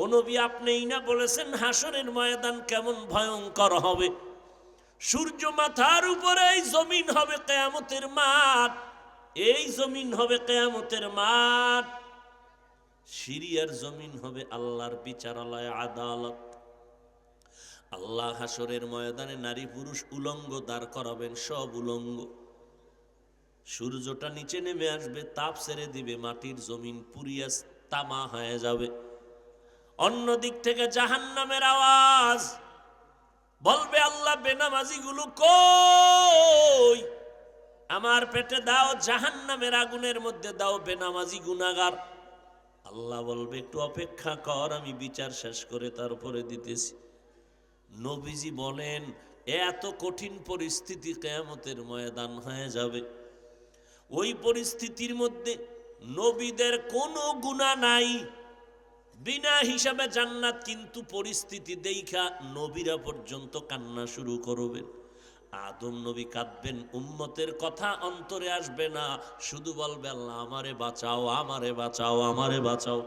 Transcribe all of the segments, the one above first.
ও নবী, আপনিই না বলেছেন হাসরের ময়দান কেমন ভয়ঙ্কর হবে? সূর্য মাথার উপরে, এই জমিন হবে কিয়ামতের মাঠ, এই জমিন হবে কিয়ামতের মাঠ। সিরিয়ার জমিন হবে আল্লাহর বিচারালয়, আদালত। আল্লাহ হাসরের ময়দানে নারী পুরুষ উলঙ্গ দাঁড় করাবেন, সব উলঙ্গ। সূর্যটা নিচে নেমে আসবে, তাপ ছেড়ে দিবে, মাটির জমিন পুরিয়া তামা হয়ে যাবে। অন্য দিক থেকে জাহান্নামের আওয়াজ বলবে, আল্লাহ বেনামাজি গুলো কই? আমার পেটে দাও, জাহান্নামের আগুনের মধ্যে দাও বেনামাজি গুনাহগার। আল্লাহ বলবে, একটু অপেক্ষা কর, আমি বিচার শেষ করে তারপরে দিতেছি। নবীজি বলেন, এত কঠিন পরিস্থিতি কিয়ামতের ময়দান হয়ে যাবে। ওই পরিস্থিতির মধ্যে নবীদের কোনো গুনাহ নাই, বিনা হিসাবে জান্নাত। কিন্তু পরিস্থিতি দেখা নবীরা পর্যন্ত কান্না শুরু করবেন। আদম নবী কাঁদবেন, উম্মতের কথা অন্তরে আসবে না, শুধু বলবে, আল্লাহ আমারে বাঁচাও, আমারে বাঁচাও, আমারে বাঁচাও।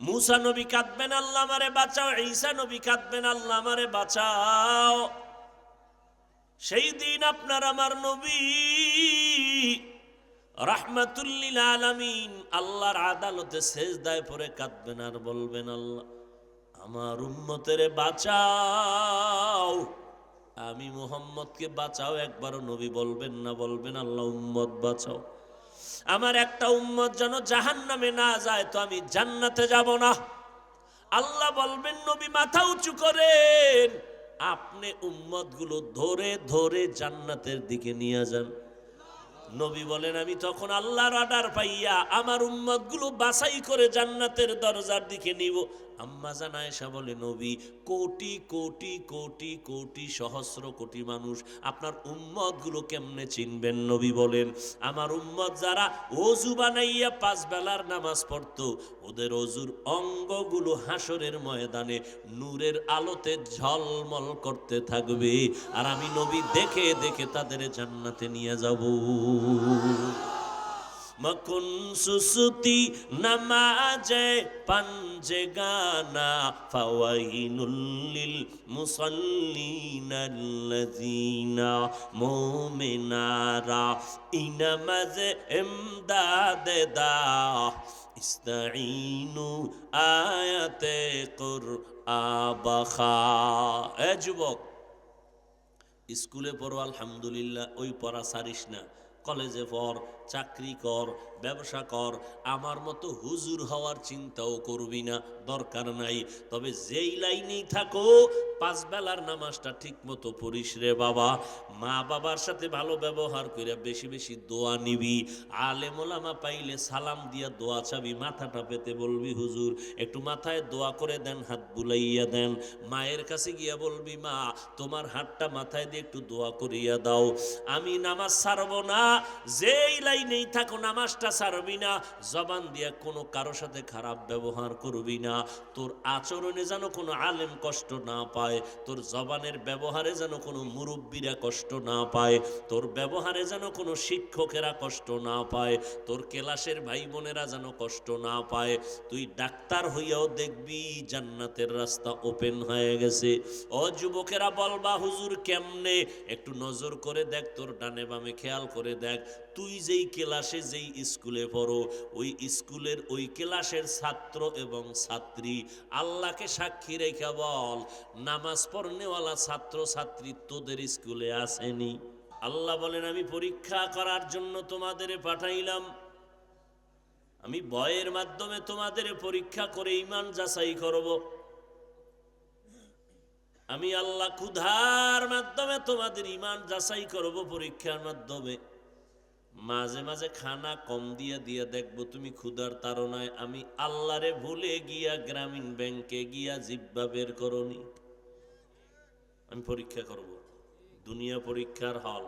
মুসা নবী কাঁদবেন, আল্লাহ আমারে বাঁচাও। ঈসা নবী কাঁদবেন, আল্লাহ আমারে বাঁচাও। সেই দিন আপনার আমার নবী রাহমাতুল লিল আলামিন আল্লাহর আদালতে সেজদায় পড়ে কাঁদবেন আর বলবেন, আল্লাহ আমার উম্মতেরে বাঁচাও, আমি মুহাম্মদকে বাঁচাও। একবারও নবী বলবেন না, বলবেন, আল্লাহ উম্মত বাঁচাও, আমার একটা উম্মত যেন জাহান্নামে না যায়, তো আমি জান্নাতে যাব না। আল্লাহ বলবেন, নবী মাথা উঁচু করেন, আপনি উম্মত গুলো ধরে ধরে জান্নাতের দিকে নিয়ে যান। নবী বলেন, আমি তখন আল্লাহর অর্ডার পাইয়া আমার উম্মত গুলো বাছাই করে জান্নাতের দরজার দিকে নিব। আম্মা জান আয়েশা বলে, নবী কোটি কোটি কোটি কোটি সহস্র কোটি মানুষ, আপনার উম্মত গুলো কেমনে চিনবেন? নবী বলেন, আমার উম্মত যারা ওযু বানাইয়া 5 বেলার নামাজ পড়তো, ওদের ওযুর অঙ্গগুলো হাসরের ময়দানে নূরের আলোতে ঝলমল করতে থাকবে, আর আমি নবী দেখে দেখে তাদের জান্নাতে নিয়ে যাব। মকুন সুসুতি নামাজে পাঞ্জে গানা ফাওয়াইনুল লিল মুসাল্লিনাল্লাযিনা মুমিনারা ইনামাজে ইমদাদে দা ইস্তাঈনু আয়াতে কুরআবাখা। এ যুবক, স্কুলে পড়ো আলহামদুলিল্লাহ, ওই পড়া ছাড়িস না। কলেজে পড়, চাকরি কর, ব্যবসা কর, আমার মতো হুজুর হওয়ার চিন্তাও করবি না, দরকার নাই। তবে যেই লাইনেই থাকো, 5 বেলার নামাজটা ঠিক মতো পড়িস রে বাবা। মা বাবার সাথে ভালো ব্যবহার করে বেশি বেশি দোয়া নিবি। আলেম ওলামা পাইলে সালাম দিয়া দোয়া চাবি, মাথাটা পেতে বলবি, হুজুর একটু মাথায় দোয়া করে দেন, হাত বুলাইয়া দেন। মায়ের কাছে গিয়া বলবি, মা তোমার হাতটা মাথায় দিয়ে একটু দোয়া করিয়া দাও। আমি নামাজ ছাড়ব না, যেই লাইনেই থাকো নামাজটা ছাড়বি না। জবান দিয়া কোনো কারো সাথে খারাপ ব্যবহার করবি না। তোর আচরণে যেন কোনো আলেম কষ্ট না পায়, তোর জবানের ব্যবহারে যেন কোনো মুরব্বীরা কষ্ট না পায়, তোর ব্যবহারে যেন কোনো শিক্ষকেরা কষ্ট না পায়, তোর ক্লাসের ভাই বোনেরা যেন কষ্ট না পায়। তুই ডাক্তার হইয়াও দেখবি জান্নাতের রাস্তা ওপেন হয়ে গেছে। ও যুবকেরা বলবা, হুজুর কেমনে? একটু নজর করে দেখ, তোর ডানে বামে খেয়াল করে দেখ। তুই যেই ক্লাসে, যেই স্কুলে পড়ো, ওই স্কুলের ওই ক্লাসের ছাত্র এবং ছাত্রী, আল্লাহকে সাক্ষী রেখে বল, নামাজ পড়নেওয়ালা ছাত্র ছাত্রী তোদের স্কুলে আসেনি? আল্লাহ বলেন, আমি পরীক্ষা করার জন্য তোমাদের পাঠাইলাম, আমি ভয়ের মাধ্যমে তোমাদের পরীক্ষা করে ঈমান যাচাই করব। আমি আল্লাহ ক্ষুধার মাধ্যমে তোমাদের ঈমান যাচাই করব, পরীক্ষার মাধ্যমে। মাঝে মাঝে খানা কম দিয়া দিয়া দেখবো তুমি ক্ষুধার তাড়নায় আমি আল্লাহরে ভুলে গিয়া গ্রামীণ ব্যাংকে গিয়া জিব্বা বের করনি। আমি পরীক্ষা করব, দুনিয়া পরীক্ষার হল।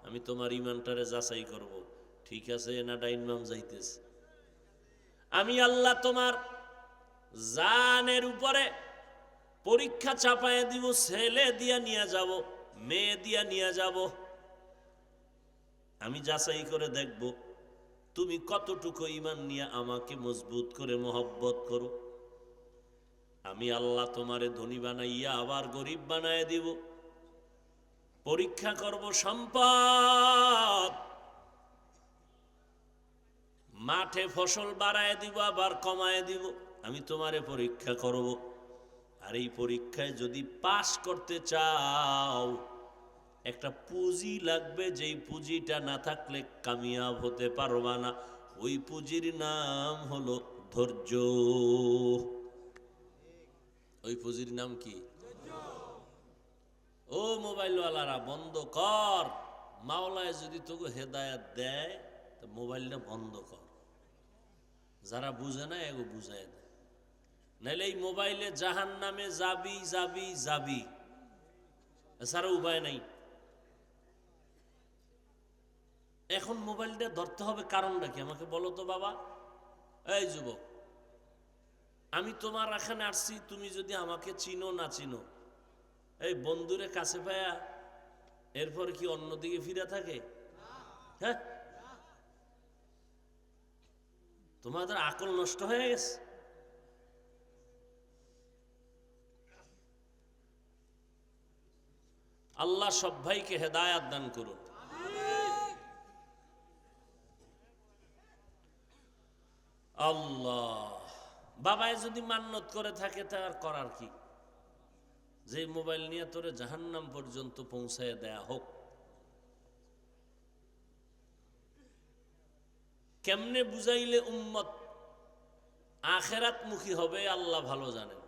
আমি তোমার ঈমানটারে যাচাই করব, ঠিক আছে না ডাইনমাম যাইতেছে। আমি আল্লাহ তোমার জানের উপরে পরীক্ষা চাপায় দিব, ছেলে দিয়া নিয়ে যাব, মেয়ে দিয়া নিয়ে যাব। আমি যাচাই করে দেখব তুমি কতটুকু ঈমান নিয়ে আমাকে মজবুত করে মহব্বত করো। আমি আল্লাহ তোমারে ধনী বানাইয়া আবার গরিব বানায় দিব। পরীক্ষা করব সম্পদ, মাঠে ফসল বাড়ায় দিব আবার কমায় দিব। আমি তোমারে পরীক্ষা করব। আর এই পরীক্ষায় যদি পাশ করতে চাও, একটা পুঁজি লাগবে, যেই পুঁজিটা না থাকলে কামিয়াব হতে পারবা না। ওই পুঁজির নাম হলো ধৈর্য। ওই পুঁজির নাম কি? ও মোবাইলওয়ালারা বন্ধ কর। মাওলায় যদি তোকে হেদায়াত দেয় তো মোবাইলটা বন্ধ কর। যারা বুঝে না এগো বুঝায় দেয়, নাইলে এই মোবাইলে জাহান্নামে যাবি যাবি যাবি, এছাড়া উপায় নাই। এখন মোবাইলটা ধরতে হবে, কারণটা কি আমাকে বলো তো বাবা। এই যুবক, আমি তোমার এখানে আসছি, তুমি যদি আমাকে চিনো না চিনো, এই বন্ধুরে কাছে পায়া এরপর কি অন্যদিকে ফিরে থাকে? হ্যাঁ, তোমাদের আকল নষ্ট হয়ে গেছে। আল্লাহ সব ভাইকে হেদায়াত দান করুন। আল্লাহ, বাবায় যদি মান্নত করে থাকে তার করার কি? যে মোবাইল নিয়ে তোরে জাহান্নাম পর্যন্ত পৌঁছায় দেয়া হোক। কেমনে বুঝাইলে উম্মত আখেরাত মুখী হবে আল্লাহ ভালো জানেন।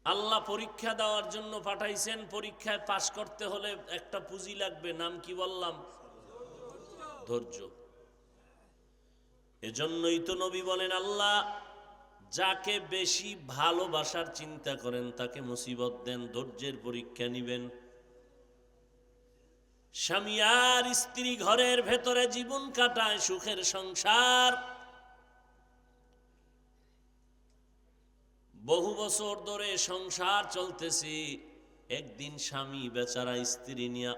আল্লাহ পরীক্ষা দেওয়ার জন্য পাঠাইছেন। পরীক্ষায় পাশ করতে হলে একটা পুঁজি লাগবে, নাম কি বললাম? ধৈর্য। এজন্যই তো নবী বলেন, আল্লাহ যাকে বেশি ভালোবাসার চিন্তা করেন তাকে মুসিবত দেন, ধৈর্যের পরীক্ষা নিবেন। স্বামী আর স্ত্রী ঘরের ভেতরে জীবন কাটায়, সুখের সংসার, বহু বছর ধরে সংসার চলতেছে। একদিন স্বামী বেচারা স্ত্রী নিয়ে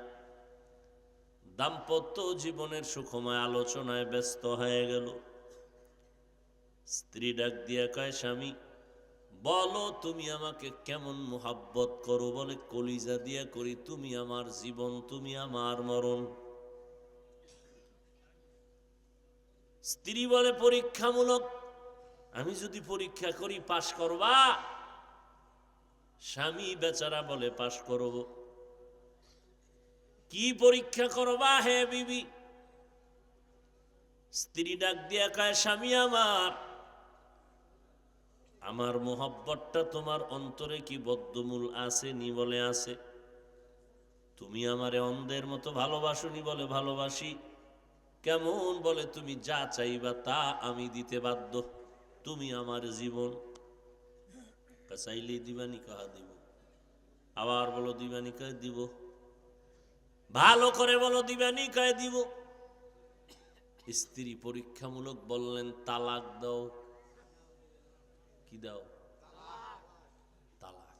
দাম্পত্য জীবনের সুখময় আলোচনায় ব্যস্ত হয়ে গেল। স্ত্রী ডাক দিয়া কয়, স্বামী বলো তুমি আমাকে কেমন মোহাব্বত করো? বলে, কলিজা দিয়া করি, তুমি আমার জীবন, তুমি আমার মরণ। স্ত্রী বলে, পরীক্ষামূলক, আমি যদি পরীক্ষা করি পাশ করবা? স্বামী বেচারা বলে, পাশ করব। কি পরীক্ষা করবা হে বিবি? স্ত্রী ডাক দিয়া কয়, স্বামী আমার মোহব্বতটা তোমার অন্তরে কি বদ্ধমূল আছে নি? বলে আছে। তুমি আমারে অন্ধের মতো ভালোবাসোনি? বলে ভালোবাসি। কেমন? বলে তুমি যা চাইবা তা আমি দিতে বাধ্য, তুমি আমার জীবন। চাইলেই দিবানি? কাহা দিব? আবার বলো দিবানি? কয়ে দিব। ভালো করে বলো দিবানি? কয়ে দিব। স্ত্রী পরীক্ষামূলক বললেন, তালাক দাও। কি দাও? তালাক।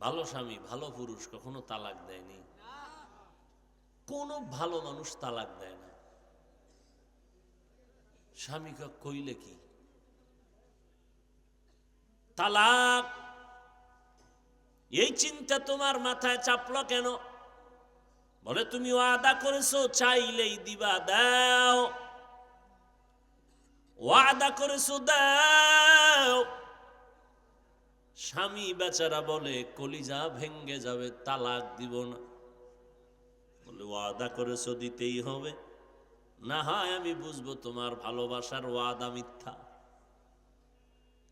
ভালো স্বামী, ভালো পুরুষ কখনো তালাক দেয়নি। কোন ভালো মানুষ তালাক দেয় না। স্বামীকে কইলে কি তালাক? এই চিন্তা তোমার মাথায় চাপলো কেন? বলে, তুমি ওয়াদা করেছো চাইলেই দিবা, দাও। ওয়াদা করেছো, দাও। স্বামী বেচারা বলে, কলিজা ভেঙ্গে যাবে, তালাক দিব না। বলে, ওয়াদা করেছো দিতেই হবে, না হয় আমি বুঝবো তোমার ভালোবাসার ওয়াদা মিথ্যা।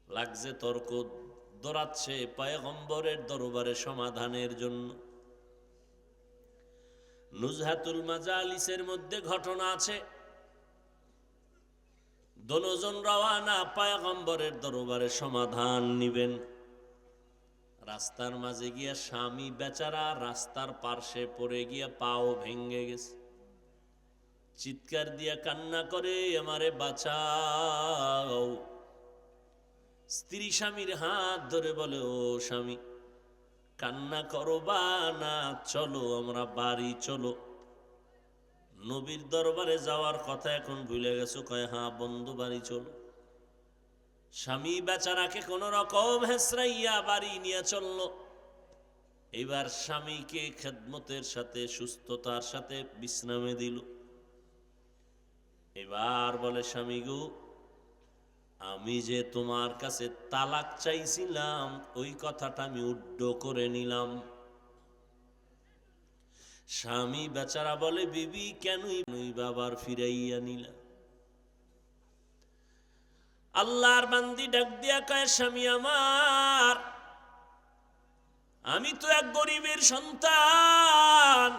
লাগছে তর্ক, দৌড়াচ্ছে পয়গম্বরের দরবারে সমাধানের জন্য। নুজহাতুল মাজালিসের মধ্যে ঘটনা আছে, দোনোজন রওয়ানা পয়গম্বরের দরবারে সমাধান নিবেন। রাস্তার মাঝে গিয়া স্বামী বেচারা রাস্তার পার্শ্বে পড়ে গিয়া পাও ভেঙ্গে গেছে। চিৎকার দিয়া কান্না করে, আমারে বাঁচাও। স্ত্রী স্বামীর হাত ধরে বলে, ও স্বামী, কান্না করবা না, চলো আমরা বাড়ি চলো। নবীর দরবারে যাওয়ার কথা এখন ভুলে গেছো? কয় হ্যাঁ, বন্ধু বাড়ি চলো। স্বামী বেচারাকে কোন রকম হেসরাইয়া বাড়ি নিয়ে চললো। এবার স্বামীকে খেদমতের সাথে সুস্থতার সাথে বিশ্রামে দিল। এবার বলে, স্বামী গো, আমি যে তোমার কাছে তালাক চাইছিলাম ওই কথাটা আমি উড্ড করে নিলাম। স্বামী বেচারা বলে, বিবি কেনই বাবার ফিরাইয়া নিলা? আল্লাহর বান্দি ডাক দিয়া কয়, স্বামী আমার, আমি তো এক গরিবের সন্তান,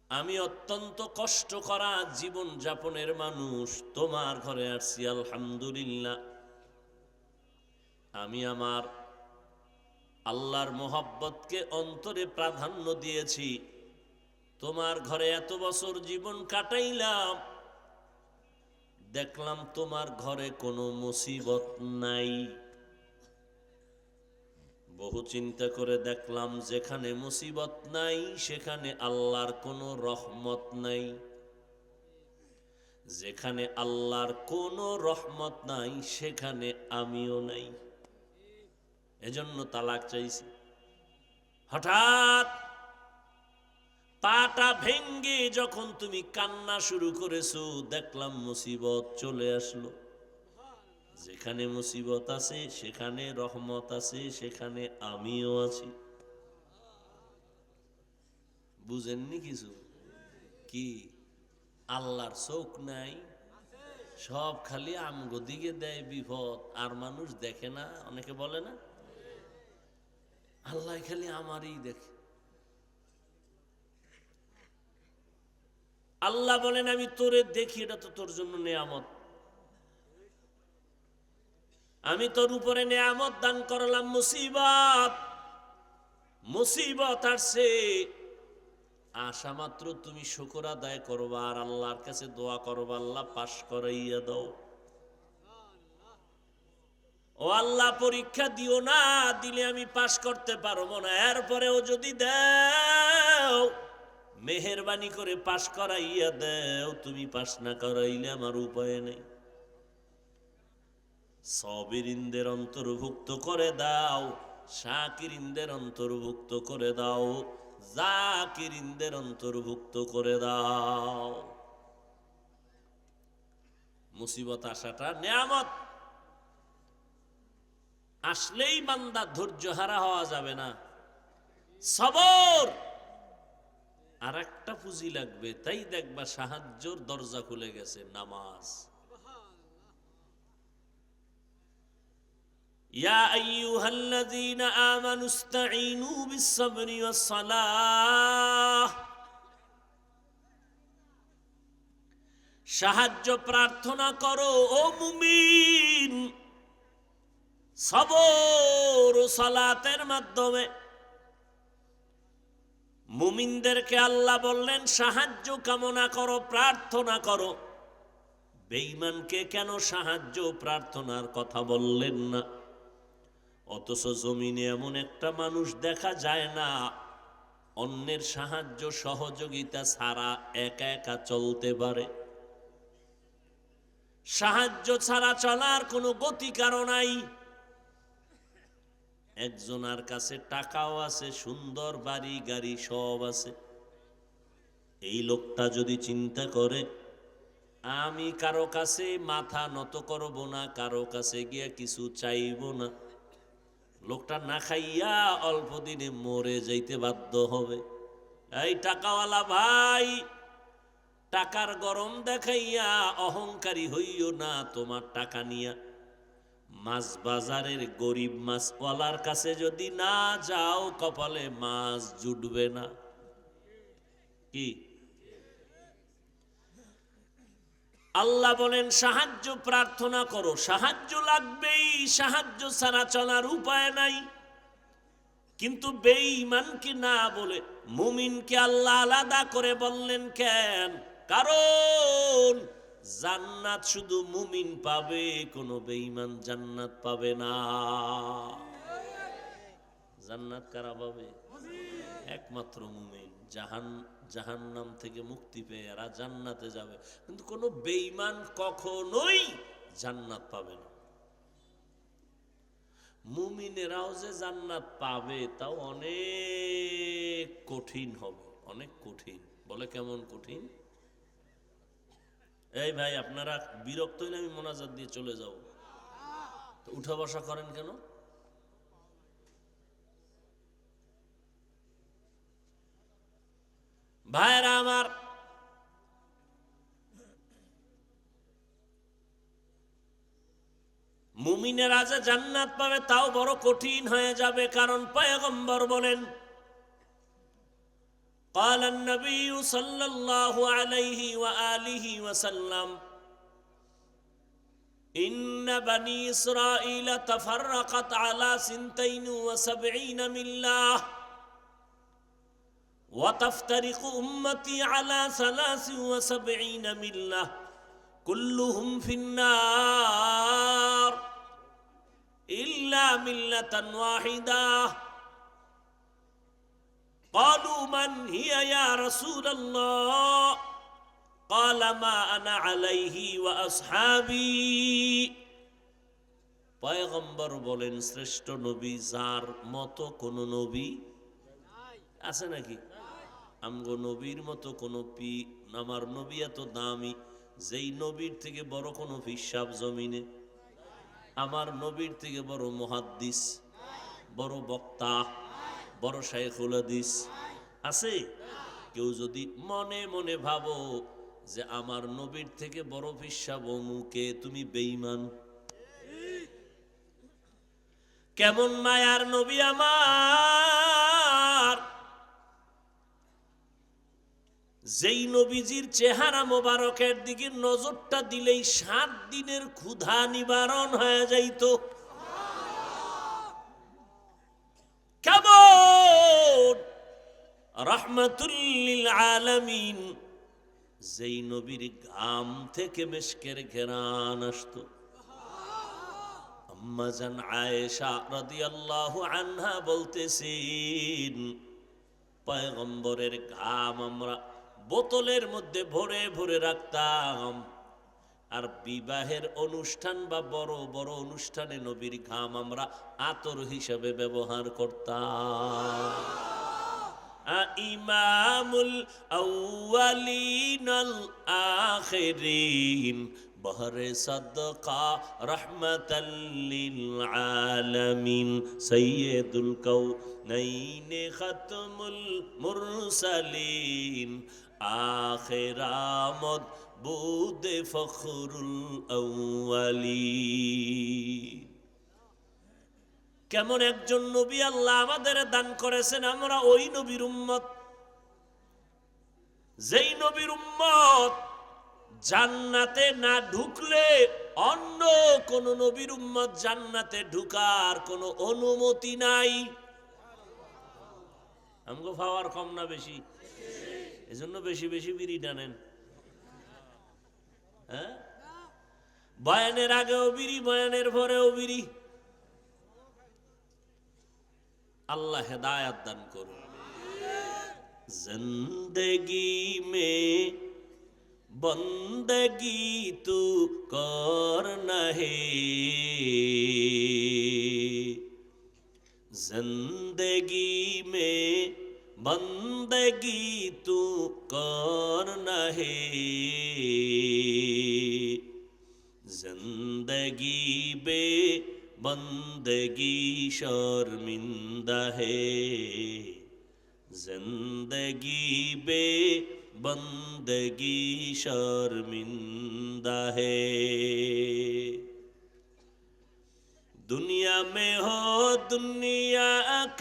আমি অত্যন্ত কষ্ট করা জীবন যাপনের মানুষ, তোমার ঘরে আসছি আলহামদুলিল্লাহ। আমি আমার আল্লাহর মোহাব্বতকে অন্তরে প্রাধান্য দিয়েছি। তোমার ঘরে এত বছর জীবন কাটাইলাম, দেখলাম তোমার ঘরে কোনো মুসিবত নাই। বহু চিন্তা করে দেখলাম যেখানে মুসিবত নাই সেখানে আল্লাহর কোনো রহমত নাই, যেখানে আল্লাহর কোনো রহমত নাই সেখানে আমিও নাই। এজন্য তালাক চাইছি। হঠাৎ পাটা ভেঙ্গে যখন তুমি কান্না শুরু করেছো, দেখলাম মুসিবত চলে আসলো। যেখানে মুসিবত আছে সেখানে রহমত আছে, সেখানে আমিও আছি। বুঝেননি কিছু? কি আল্লাহর চোখ নাই? সব খালি আমগো দিকে দেয় বিপদ, আর মানুষ দেখে না। অনেকে বলে না, আল্লাহ খালি আমারই দেখে। আল্লাহ বলেন, আমি তোরে দেখি, এটা তো তোর জন্য নেয়ামত। আমি তোর উপরে নেয়ামত দান করলাম। মুসিবত আসছে, আশা মাত্র তুমি শুকর আদায় করবা আর আল্লাহর কাছে দোয়া করবা, আল্লাহ পাশ করাইয়া দাও। ও আল্লাহ, পরীক্ষা দিও না, দিলে আমি পাশ করতে পারবো না। এরপরেও যদি দাও, মেহেরবানি করে পাশ করাইয়া দাও। তুমি পাশ না করাইলে আমার উপায় নেই। সাবিরিনদের অন্তর্ভুক্ত করে দাও, শাকিরিনদের অন্তর্ভুক্ত করে দাও, জাকিরিনদের অন্তর্ভুক্ত করে দাও। মুসিবত আসাটা নেয়ামত, আসলেই বান্দা ধৈর্য হারা হওয়া যাবে না। সবর আর একটা পুঁজি লাগবে, তাই দেখবা সাহায্যের দরজা খুলে গেছে। নামাজ। ইয়া আইয়ুহাল্লাযীনা আমানু ইসতাঈনু বিস-সাবরি ওয়াস-সালাহ। সাহায্য প্রার্থনা করো ও মুমিন, সবর ও সালাতের মাধ্যমে। মুমিনদেরকে আল্লাহ বললেন সাহায্য কামনা করো, প্রার্থনা করো। বেঈমানকে কেন সাহায্য প্রার্থনার কথা বললেন না? অথচ জমিনে এমন একটা মানুষ দেখা যায় না অন্যের সাহায্য সহযোগিতা ছাড়া একা একা চলতে পারে। সাহায্য ছাড়া চলার কোনো গতি কারো নাই। একজনের কাছে টাকাও আছে, সুন্দর বাড়ি গাড়ি সব আছে। এই লোকটা যদি চিন্তা করে আমি কারো কাছে মাথা নত করব না, কারো কাছে গিয়ে কিছু চাইব না, লোকটা না খাইয়া অল্প দিনে মরে যাইতে বাধ্য হবে। এই টাকাওয়ালা ভাই, টাকার গরম দেখাইয়া অহংকারী হইও না। তোমার টাকা নিয়া মাছ বাজারের গরিব মাছওয়ালার কাছে যদি না যাও, কপালে মাছ জুটবে না। কি আল্লাহ বলেন সাহায্য প্রার্থনা করো। সাহায্য লাগবেই, সাহায্য ছাড়া চলার উপায় নাই। কিন্তু বেঈমানকে না বলে মুমিনকে আল্লাহ আলাদা করে বললেন কেন? কারণ জান্নাত শুধু মুমিন পাবে, কোনো বেঈমান জান্নাত পাবে না। জান্নাত কারা পাবে? একমাত্র মুমিন। জাহান্নাম থেকে মুক্তি পেয়ে এরা জান্নাতে যাবে, কিন্তু কোনো বেঈমান কখনোই জান্নাত পাবে না। মুমিনেরাও যে জান্নাত পাবে তাও অনেক কঠিন হবে, অনেক কঠিন। বলে কেমন কঠিন? এই ভাই আপনারা বিরক্ত হইলে আমি মোনাজাত দিয়ে চলে যাব, তো উঠা বসা করেন কেন? ভাইরা আমার, মুমিনেরা যে জান্নাত পাবে তাও বড় কঠিন হয়ে যাবে, কারণ পয়গম্বর বলেন قال النبي صلى الله عليه وآله وسلم إن بني إسرائيل تفرقت على 72 ملة وتفترق أمتي على 73 ملة كلهم في النار إلا ملة واحدة قالوا من هي يا رسول الله قال ما أنا عليه وأصحابي পয়গম্বর বলেন শ্রেষ্ঠ নবী যার মতো কোন নবী আছে নাকি? আমগো নবীর মতো কোন আমার নবী এত দামি যেই নবীর থেকে বড় কোন হিসাব জমিনে, আমার নবীর থেকে বড় মুহাদ্দিস, বড় বক্তা, বড় শাইখুল হাদিস আছে? কেউ যদি মনে মনে ভাবো যে আমার নবীর থেকে বড় হিসাব অমুকে, তুমি বেঈমান। কেমন মায়ার নবী আমার, যেই নবীজির চেহারা মোবারকের দিকে নজরটা দিলেই 7 দিনের ক্ষুধা নিবারণ হয়ে যাইত। কেমন রাহমাতুল লিল আলামিন, যেই নবীর ঘাম থেকে মিশকের ঘেরান আসতো। আম্মা জান আয়েশা রাদিয়াল্লাহু আনহা বলতেছেন পয়গম্বরের ঘাম আমরা বোতলের মধ্যে ভরে ভরে রাখতাম, আর বিবাহের অনুষ্ঠান বা বড় বড় অনুষ্ঠানে নবীর ঘাম আমরা আতর হিসাবে ব্যবহার করতাম। ইমামুল আউয়ালিন আল আখিরিন বহরে সাদকা রহমাতাল লিল আলামিন সাইয়্যিদুল কাউনাইন খাতমুল মুরসালিন আখিরামত বুদে ফখরুল আউয়ালিন। কেমন একজন নবী আল্লাহ আমাদের দান করেছেন, আমরা ওই নবীর উম্মত, যেই নবীর উম্মত জান্নাতে না ঢুকলে অন্য কোন নবীর উম্মত জান্নাতে ঢুকার কোন অনুমতি নাই। আমগো পাওয়ার কম না বেশি? এজন্য বেশি বেশি বিড়ি টানেন। হ্যাঁ, বয়ানের আগেও বিড়ি, বয়ানের পরেও বিড়ি। আল্লাহ হেদায়াত দান করুন। জিন্দেগি মে বন্দগি তু করনা হে, জিন্দেগি মে বন্দগি তু করনা হে, জিন্দগি বে बंदगी शर्मिंदा है, जिंदगी बे बंदगी शर्मिंदा है। दुनिया में हो दुनिया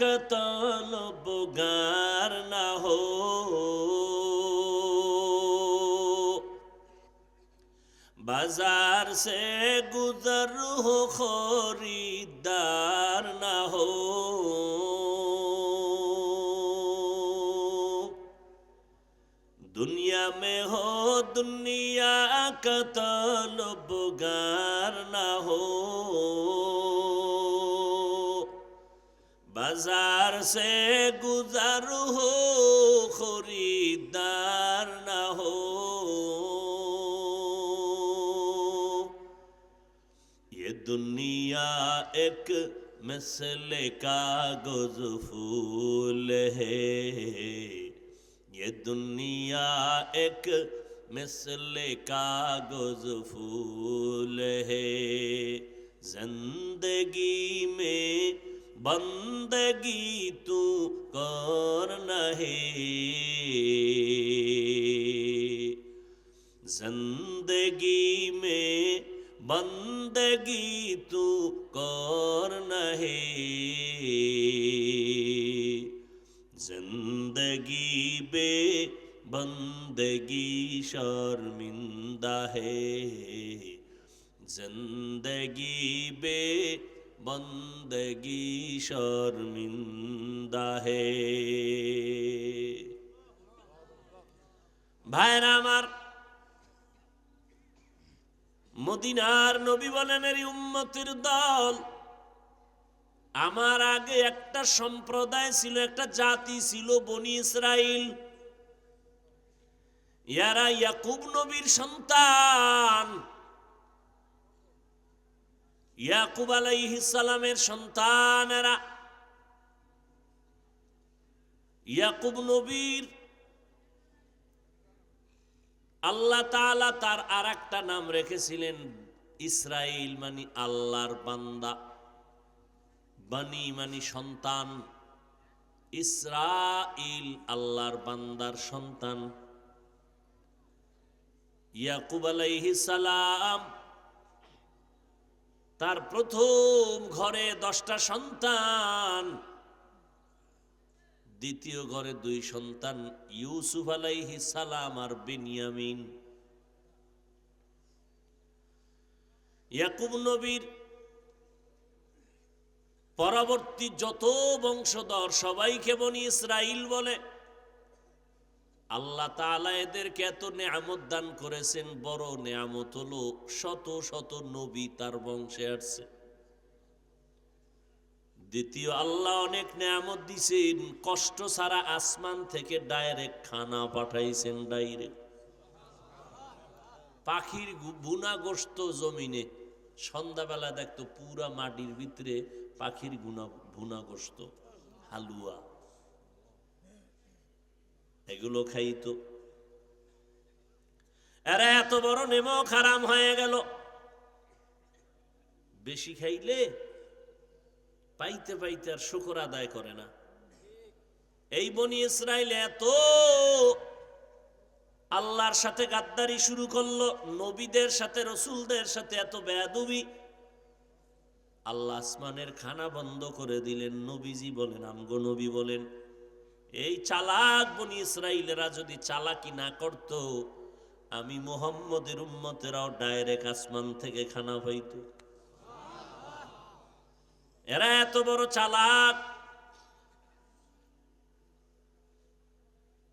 का तलबगार ना हो, बाजार से गुजर हो खरीदार ना हो, दुनिया में हो दुनिया का तलबगार ना हो, बाजार से गुजर हो खरीदार ना हो, ये दुनिया एक मिसले कागज फूल है, ये दुनिया एक मिसले कागज फूल है, जिंदगी में बंदगी तू करना है, जिंदगी में बंदगी तू करना है, जिंदगी बे बंदगी शर्मिंदा है, जिंदगी बे बंदगी शर्मिंदा है। भाईरा आमार, মদিনার নবী বলেন এর উম্মতের দল, আমার আগে একটা সম্প্রদায় ছিল, একটা জাতি ছিল বনি ইসরাইল, ইয়ারা ইয়াকুব নবীর সন্তান, ইয়াকুব আলাইহিস সালামের সন্তান এরা। ইয়াকুব নবীর আল্লাহ তাআলা তার আর একটা নাম রেখেছিলেন ইসরাইল, মানে আল্লাহর বান্দা, বানি মানে সন্তান, ইসরাইল আল্লাহর বান্দার সন্তান। ইয়াকুব আলাইহিস সালাম তার প্রথম ঘরে 10টা সন্তান, দ্বিতীয় ঘরে 2 সন্তান, ইউসুফ আলাইহিস সালাম আর বেনিয়ামিন। ইয়াকুব নবীর পরবর্তী যত বংশধর সবাইকে বনি ইসরাইল বলে। আল্লাহ তাআলা এদেরকে এত নেয়ামত দান করেছেন, বড় নেয়ামত হলো শত শত নবী তার বংশে আসছে। দ্বিতীয়, আল্লাহ অনেক নেয়ামত দিয়েছেন, কষ্ট ছাড়া আসমান থেকে ডাইরেক্ট খানা পাঠাইছেন, ডাইরেক্ট পাখির বুনা গোশত জমিনে সন্ধ্যাবেলা দেখতো পুরা মাটির ভিতরে পাখির বুনা গোশত, হালুয়া, এগুলো খাইতো। এরা এত বড় নেমক হারাম হয়ে গেল, বেশি খাইলে পাইতে পাইতে আর শুকর আদায় করে না। এই বনি ইসরাইল এত আল্লাহর সাথে গাদ্দারি শুরু করলো, নবীদের সাথে রসুলদের সাথে এত বেয়াদবি, আল্লাহ আসমানের খানা বন্ধ করে দিলেন। নবীজি বলেন, আমগো নবী বলেন, এই চালাক বনি ইসরাইলেরা যদি চালাকি না করত, আমি মুহাম্মদের উম্মতেরাও ডাইরেক্ট আসমান থেকে খানা পাইত। এরা এত বড় চালাক,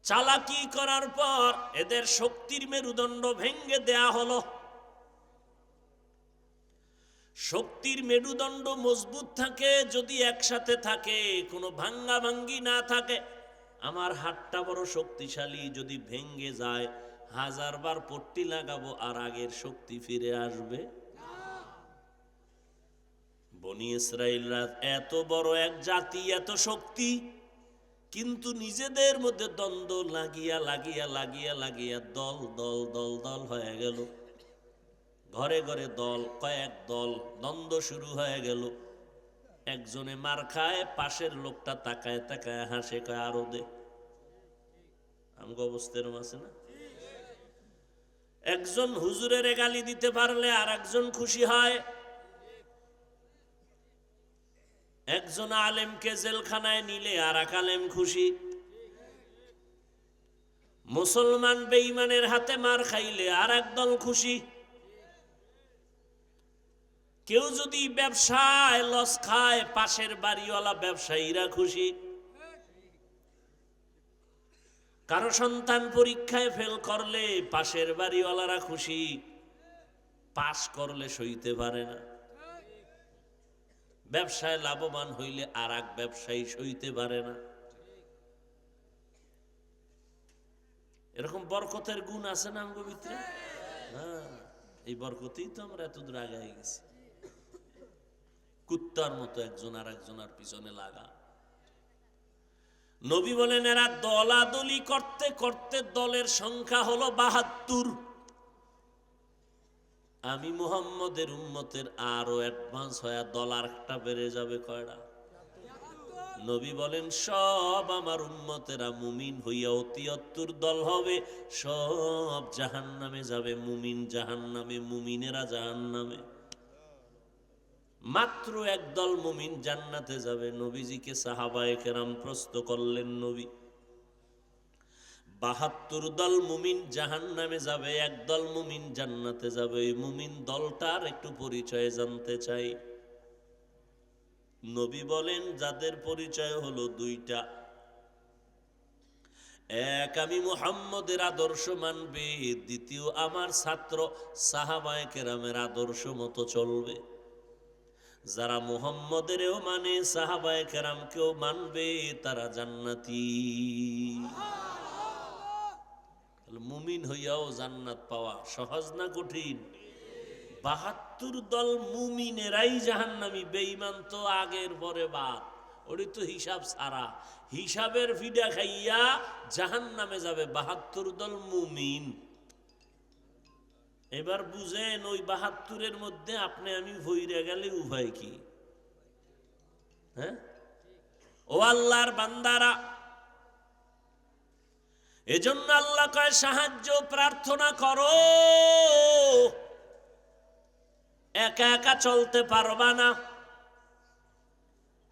চালাকি করার পর এদের শক্তির মেরুদণ্ড ভেঙ্গে দেয়া হলো। শক্তির মেরুদণ্ড মজবুত থাকে যদি একসাথে থাকে, কোনো ভাঙ্গা ভাঙ্গি না থাকে। আমার হাতটা বড় শক্তিশালী, যদি ভেঙ্গে যায় 1000 বার পট্টি লাগাবো আর আগের শক্তি ফিরে আসবে? বনি ইসরাইলরা এত বড় এক জাতি, এত শক্তি, কিন্তু নিজেদের মধ্যে দ্বন্দ্ব লাগিয়া লাগিয়া লাগিয়া লাগিয়া দল দল দল দল হয়ে গেল। ঘরে ঘরে দল, কয়েক দল, দ্বন্দ্ব শুরু হয়ে গেল। একজনে মার খায়, পাশের লোকটা তাকায় তাকায় হাসে, কয় আরো দে। আমগো অবস্থা এরকম আছে না? একজন হুজুরের গালি দিতে পারলে আর একজন খুশি হয়, একজন আলেমকে জেলখানায় নিলে আর এক আলেম খুশি, মুসলমান বেঈমানের হাতে মার খাইলে আর এক দল খুশি। কেউ যদি ব্যবসায় লস খায়, পাশের বাড়িওয়ালা ব্যবসায়ীরা খুশি। কারো সন্তান পরীক্ষায় ফেল করলে পাশের বাড়িওয়ালারা খুশি, পাস করলে সইতে পারে না। ব্যবসায় লাভবান হইলে আর এক ব্যবসায়ী সইতে পারে না। এরকম বরকতের গুণ আছে না আমগো ভিতরে? হ্যাঁ, এই বরকতেই তো আমরা এত দূর আগায় গেছি। কুত্তার মতো একজন আর একজনের পিছনে লাগা। নবী বলেন এরা দলাদলি করতে করতে দলের সংখ্যা হলো ৭২। আমি মুহাম্মদের উম্মতের আরো অ্যাডভান্স হয়ে দল আরেকটা বেড়ে যাবে কয়টা? নবী বলেন সব আমার উম্মতেরা মুমিন হইয়া ৭৩ দল হবে, সব জাহান্নামে যাবে। মুমিন জাহান্নামে, মুমিনেরা জাহান্নামে। মাত্র একদল মুমিন জান্নাতে যাবে। নবীজিকে সাহাবায়ে কেরাম প্রশ্ন করলেন, নবী ৭২ দল মুমিন জাহান্নামে যাবে, একদল মুমিন জান্নাতে যাবে, এই মুমিন দলটার একটু পরিচয় জানতে চাই। নবী বলেন যাদের পরিচয় হলো দুইটা, এক আমি মুহাম্মদের আদর্শ মানবে, দ্বিতীয় আমার ছাত্র সাহাবায়ে কেরামের আদর্শ মতো চলবে। যারা মুহাম্মদেরও মানে সাহাবায়ে কেরামকেও মানবে তারা জান্নাতি। মুমিন হইয়াও জান্নাত পাওয়া সহজ না কঠিন? ৭২ দল মুমিনেরাই জাহান্নামী, বেঈমান তো আগের পরে বাদ, ওটি তো হিসাব ছাড়া, হিসাবের ফিডা খাইয়া জাহান্নামে যাবে ৭২ দল মুমিন। এবার বুঝেন ওই ৭২-এর মধ্যে আপনি আমি ভইরা গেলে উভয় কি? হ্যাঁ, ও আল্লাহর বান্দারা, এজন্য আল্লাহ কয় সাহায্য প্রার্থনা করো। একা একা চলতে পারবা না,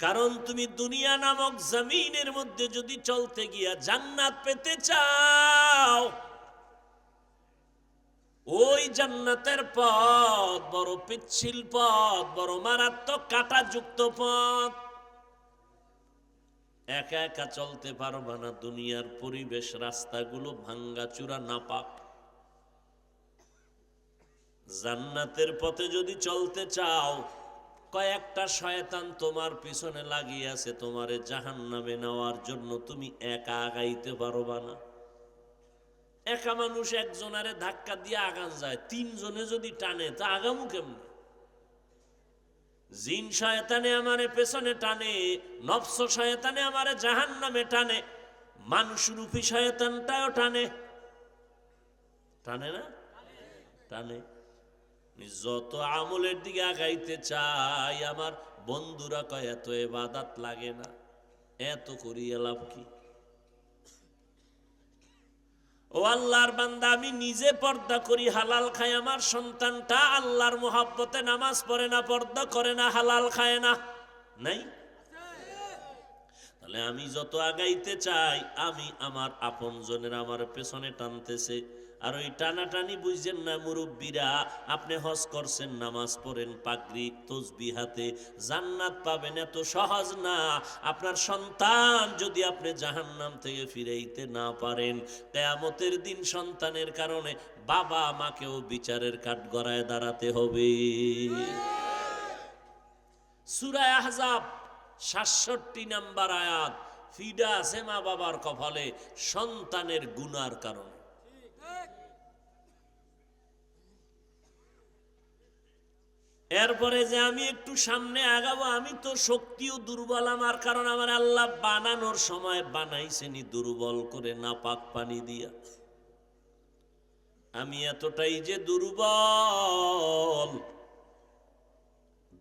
কারণ তুমি দুনিয়া নামক জমিনের মধ্যে যদি চলতে গিয়া জান্নাত পেতে চাও, ওই জান্নাতের পথ বড় পিচ্ছিল পথ, বড় মারাত্মক কাঁটাযুক্ত পথ। একা একা চলতে পারবা না। দুনিয়ার পরিবেশ, রাস্তাগুলো ভাঙ্গাচুরা নাপাক। জান্নাতের পথে যদি চলতে চাও, কয়েকটা শয়তান তোমার পিছনে লাগিয়ে আছে তোমারে জাহান্নামে নেওয়ার জন্য। তুমি একা আগাইতে পারবা না। একা মানুষ একজনারে ধাক্কা দিয়ে আগান যায়, তিনজনে যদি টানে তা আগামু কেমনে? জিন শয়তানে আমারে পেছনে টানে, নফস শয়তানে আমারে জাহান্নামে টানে, মানুষ রূপী শয়তানটাও টানে। টানে না? টানে। যত আমলের দিকে আগাইতে চাই, আমার বন্ধুরা কয় এত ইবাদত লাগে না, এত করিয়া লাভ কি? ও আল্লাহর বান্দা, আমি নিজে পর্দা করি, হালাল খাই, আমার সন্তানটা আল্লাহর মোহাব্বতে নামাজ পড়ে না, পর্দা করে না, হালাল খায় না, নাই? তাহলে আমি যত আগাইতে চাই, আমি আমার আপনজনের আমার পেছনে টানতেছে। আর ওই টানাটানি বুঝছেন না মুরব্বীরা, আপনি হজ করছেন, নামাজ পড়েন, পাগড়ি তসবিহ হাতে, জান্নাত পাবেন এত সহজ না। আপনার সন্তান যদি আপনি জাহান্নাম থেকে ফিরাইতে না পারেন, কিয়ামতের দিন সন্তানের কারণে বাবা মাকেও বিচারের কাঠগড়ায় দাঁড়াতে হবে। সূরা আহজাব ৬৭ নম্বর আয়াত। ফিডা আছে মা বাবার কপালে সন্তানের গুনার কারণে। এরপরে যে আমি একটু সামনে আগাবো, আমি তো শক্তিও দুর্বল আমার, কারণ আমার আল্লাহ বানানোর সময় বানাইছেনি দুর্বল করে, নাপাক পানি দিয়া। আমি এতটাই যে দুর্বল,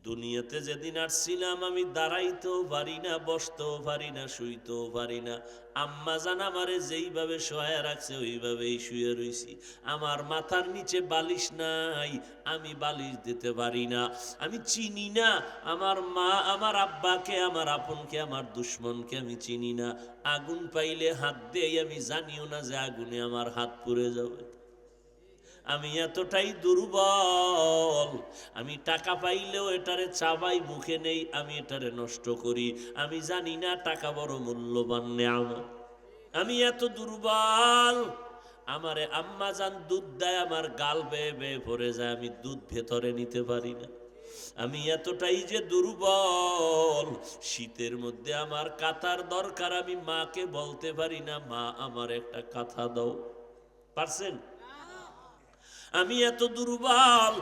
দুনিয়াতে যেদিন আসছিলাম আমি দাঁড়াইতেও পারি না, বসতেও পারি না, শুইতেও পারি না। আম্মা জান আমারে যেইভাবে শোয়া রাখছে ওইভাবেই শুয়ে রইছি। আমার মাথার নিচে বালিশ নাই, আমি বালিশ দিতে পারি না। আমি চিনি না আমার মা, আমার আব্বাকে, আমার আপনকে, আমার দুশ্মনকে আমি চিনি না। আগুন পাইলে হাত দেই, আমি জানিও না যে আগুনে আমার হাত পুড়ে যাবে। আমি এতটাই দুর্বল, আমি টাকা পাইলেও এটারে চাবাই, মুখে নেই, আমি এটারে নষ্ট করি। আমি জানি না টাকা বড় মূল্যবান নেয়ামত। আমি এত দুর্বল, আমারে আম্মা জান দুধ দেয়, আমার গাল বেয়ে বেয়ে পড়ে যায়, আমি দুধ ভেতরে নিতে পারি না। আমি এতটাই যে দুর্বল, শীতের মধ্যে আমার কাঁথার দরকার, আমি মাকে বলতে পারি না মা আমার একটা কাঁথা দাও। পারছেন? আমি এত দুর্বল,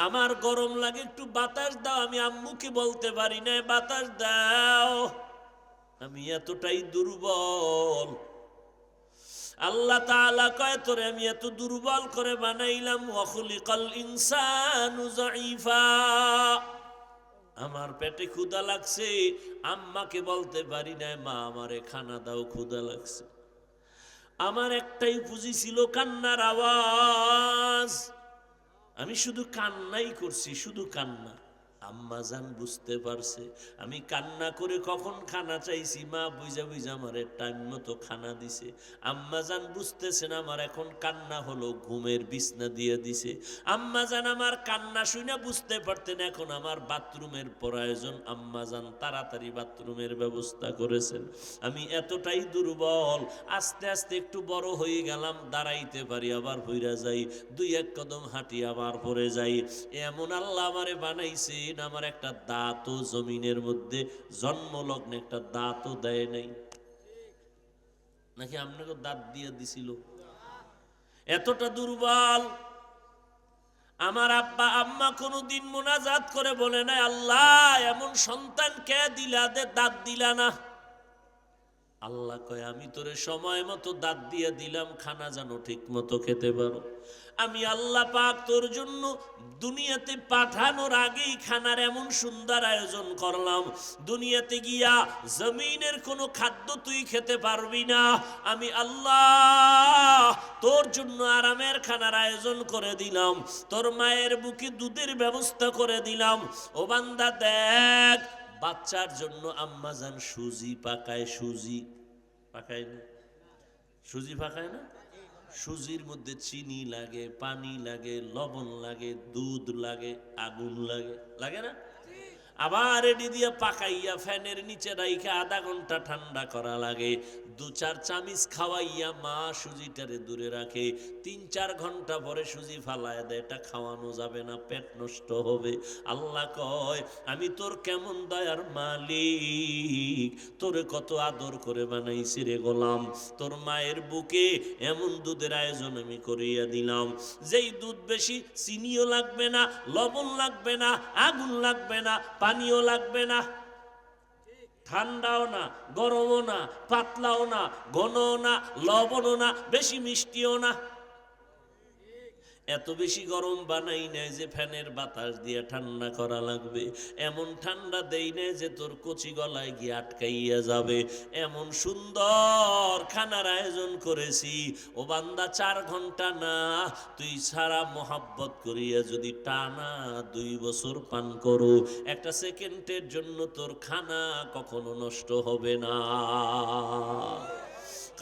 আমার গরম লাগে একটু বাতাস দাও, আমি আম্মুকে বলতে পারি না বাতাস দাও। আমি এতটাই দুর্বল। আল্লাহ তাআলা কয় তোরে আমি এত দুর্বল করে বানাইলাম। ওয়া খুলিকাল ইনসানু যায়ীফা। আমার পেটে ক্ষুধা লাগছে, আম্মাকে বলতে পারি না মা আমারে খানা দাও, ক্ষুধা লাগছে। আমার একটাই পুঁজি ছিল কান্নার আওয়াজ, আমি শুধু কান্নাই করছি, শুধু কান্না। আম্মা জান বুঝতে পারছে আমি কান্না করে কখন খানা চাইছি, মা বুঝা বুঝা আমার টাইম মতো খানা দিছে। আম্মা জান বুঝতেছেন আমার এখন কান্না হলো, ঘুমের বিছনা দিয়ে দিছে। আম্মা জান আমার কান্না শুনে বুঝতে পারতেন এখন আমার বাথরুমের প্রয়োজন, আম্মা জান তাড়াতাড়ি বাথরুমের ব্যবস্থা করেছেন। আমি এতটাই দুর্বল, আস্তে আস্তে একটু বড় হয়ে গেলাম, দাঁড়াইতে পারি আবার ভইরা যাই, দুই এক কদম হাঁটি আবার পড়ে যাই। এমন আল্লাহ আমারে বানাইছেন, আমার একটা দাঁতও জমিনের মধ্যে জন্মলগ্নে একটা দাঁতও দেয় নাই। নাকি আপনাকে দাঁত দিয়ে দিছিল? এতটা দুর্বল। আমার আব্বা আম্মা কোনোদিন মুনাজাত করে বলে নাই আল্লাহ এমন সন্তান কে দিলা দে দাঁত দিলা না। আল্লাহ কয় আমি তোরে সময় মতো দাঁত দিয়ে দিলাম, খানা যেন ঠিক মতো খেতে পারো। আমি আল্লাহ পাক তোর জন্য দুনিয়াতে পাঠানোর আগেই খানার এমন সুন্দর আয়োজন করলাম, দুনিয়াতে গিয়া জমিনের কোনো খাদ্য তুই খেতে পারবি না। আমি আল্লাহ তোর জন্য আরামের খানার আয়োজন করে দিলাম, তোর মায়ের বুকে দুধের ব্যবস্থা করে দিলাম। ও বান্দা দেখ, বাচ্চার জন্য আম্মা জান সুজি পাকায়, সুজি পাকায় না, সুজি পাকায় না। সুজির মধ্যে চিনি লাগে, পানি লাগে, লবণ লাগে, দুধ লাগে, আগুন লাগে, লাগে না? আবার এডি দিয়ে পাকাইয়া ফ্যানের নিচে রাইখা আধা ঘন্টা ঠান্ডা করা লাগে। দু চার চামিচ খাওয়াইয়া মা সুজিটারে দূরে রাখে, ৩-৪ ঘন্টা পরে সুজি ফালায় দেয়, এটা খাওয়ানো যাবে না, পেট নষ্ট হবে। আল্লাহ কয় আমি তোর কেমন দয়ার মালিক, তোরে কত আদর করে বানাইছি রে গোলাম। তোর মায়ের বুকে এমন দুধের আয়োজন আমি করিয়া দিলাম, যেই দুধ বেশি চিনিও লাগবে না, লবণ লাগবে না, আগুন লাগবে না, পানিও লাগবে না, ঠান্ডাও না, গরমও না, পাতলাও না, ঘনও না, লবণও না, বেশি মিষ্টিও না। এত বেশি গরম বানাই নাই যে ফ্যানের বাতাস দিয়ে ঠান্ডা করা লাগবে, এমন ঠান্ডা দেই নাই যে তোর কচি গলায় গিয়ে আটকাইয়া যাবে। এমন সুন্দর খানার আয়োজন করেছি, ও বান্দা 4 ঘন্টা না, তুই সারা মোহাব্বত করিয়া যদি টানা 2 বছর পান করো, একটা সেকেন্ডের জন্য তোর খানা কখনো নষ্ট হবে না।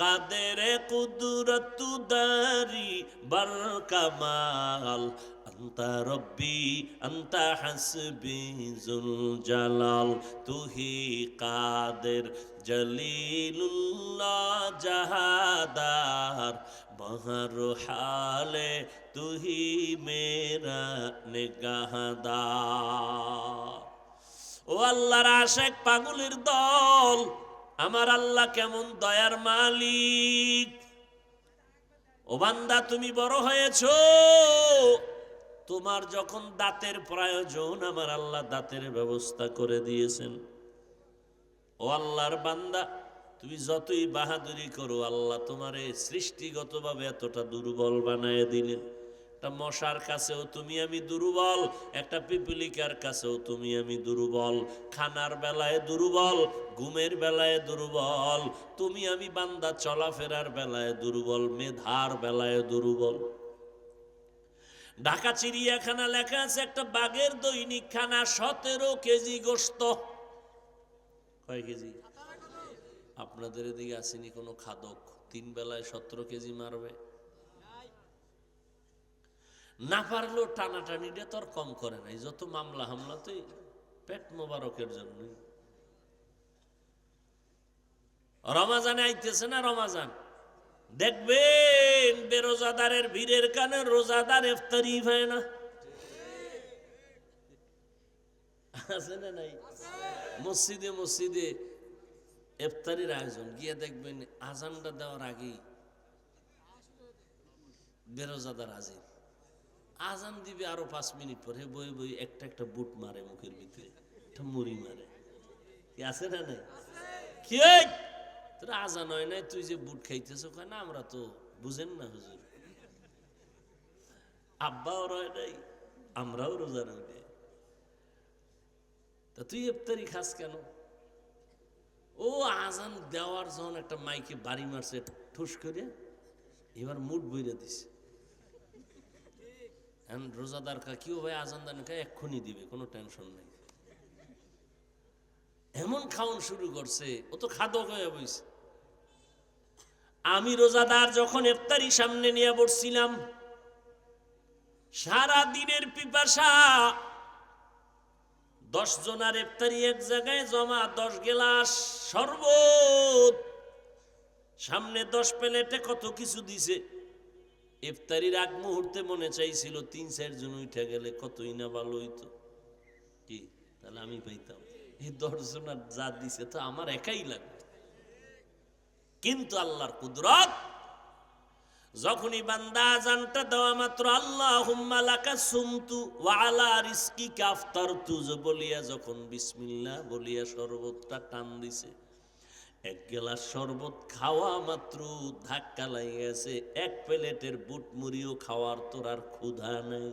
কাদের কুদরত দারি বার কামাল, আন্তা রব্বি আন্তা হাসবি জুল জালাল, তুহি কাদের জলিলুল্লাহ জাহাদার, বহর হালে তুহি মেরা নিগাহদার। ও আল্লাহর আশিক পাগলের দল, আমার আল্লাহ কেমন দয়ার মালিক। ও বান্দা তুমি বড় হয়েছো, তোমার যখন দাঁতের প্রয়োজন আমার আল্লাহ দাঁতের ব্যবস্থা করে দিয়েছেন। ও আল্লাহর বান্দা তুমি যতই বাহাদুরি করো, আল্লাহ তোমারে সৃষ্টিগতভাবে এতটা দুর্বল বানায় দিলেন। একটা মশার কাছেও তুমি আমি দুর্বল, একটা পিপিলিকার কাছেও তুমি আমি দুর্বল, খানার বেলায় দুর্বল, ঘুমের বেলায় দুর্বল, তুমি আমি বান্দা চলাফেরার বেলায় দুর্বল, মেধার বেলায় দুর্বল। ঢাকা চিড়িয়াখানা লেখা আছে একটা বাঘের দৈনিক খানা 17 কেজি গোশত। কয় কেজি? আপনাদের এদিকে আসেনি কোনো খাদক 3 বেলায় 17 কেজি মারবে? না পারলেও টানাটানিটা তো আর কম করে নাই, যত মামলা হামলা তো পেট মোবারকের জন্য। রমাজানে আইতেছে না, রমাজান দেখবেন বেরোজাদারের ভিড়ের কারণে রোজাদার ইফতারি হয় না। আছে না নাই? মসজিদে মসজিদে ইফতারির আয়োজন, গিয়ে দেখবেন আজানটা দেওয়ার আগেই বেরোজাদার হাজির। আজান দিবে আরো 5 মিনিট পরে বই বই একটা একটা বুট মারে মুখের ভিতরে, একটা মুড়ি মারে। কি আছে না নাই? কি তোর আজান হয় নাই, তুই যে বুট খাইতেছ? কয় না, আমরা তো বুঝেন না হুজুর, আব্বাও রয় নাই, আমরাও রোজা রই নাই। তা তুই ইফতারি খাস কেন? ও আজান দেওয়ার যখন একটা মাইকে বাড়ি মারছে ঠুস করে, এবার মুড বইরা দিছে। রোজাদার কা কেউ ভাই আজান দান খায় এক্ষুনি দিবে, কোনো টেনশন নাই। এমন খাওয়ান শুরু করছে, ও তো খাদক হয়ে বইছে। আমি রোজাদার যখন ইফতারি সামনে নিয়ে বসছিলাম, সারা দিনের পিপাসা, 10 জনের ইফতারি এক জায়গায় জমা, 10 গেলাস শরবত, সামনে 10 প্লেটে কত কিছু দিছে। ইফতারির আগ মুহূর্তে মনে চাইছিল 3-4 জন উঠে গেলে কতই না ভালো হইতো, কি তাহলে আমি পাইতাম। এই 10 জনের যা দিছে তো আমার একাই লাগবে। কিন্তু আল্লাহর কুদরত, যখনই বান্দা আযানটা দেওয়া মাত্র আল্লাহুম্মা লাকা সুমতু ওয়া আলা রিজকিকা আফতারতু বলিয়া যখন বিসমিল্লাহ বলিয়া শরবতটা টান দিছে, 1 গ্লাস শরবত খাওয়া মাত্র ধাক্কা লাগে গেছে। 1 প্লেটের বুট মুড়িও খাওয়ার তোর আর ক্ষুধা নাই,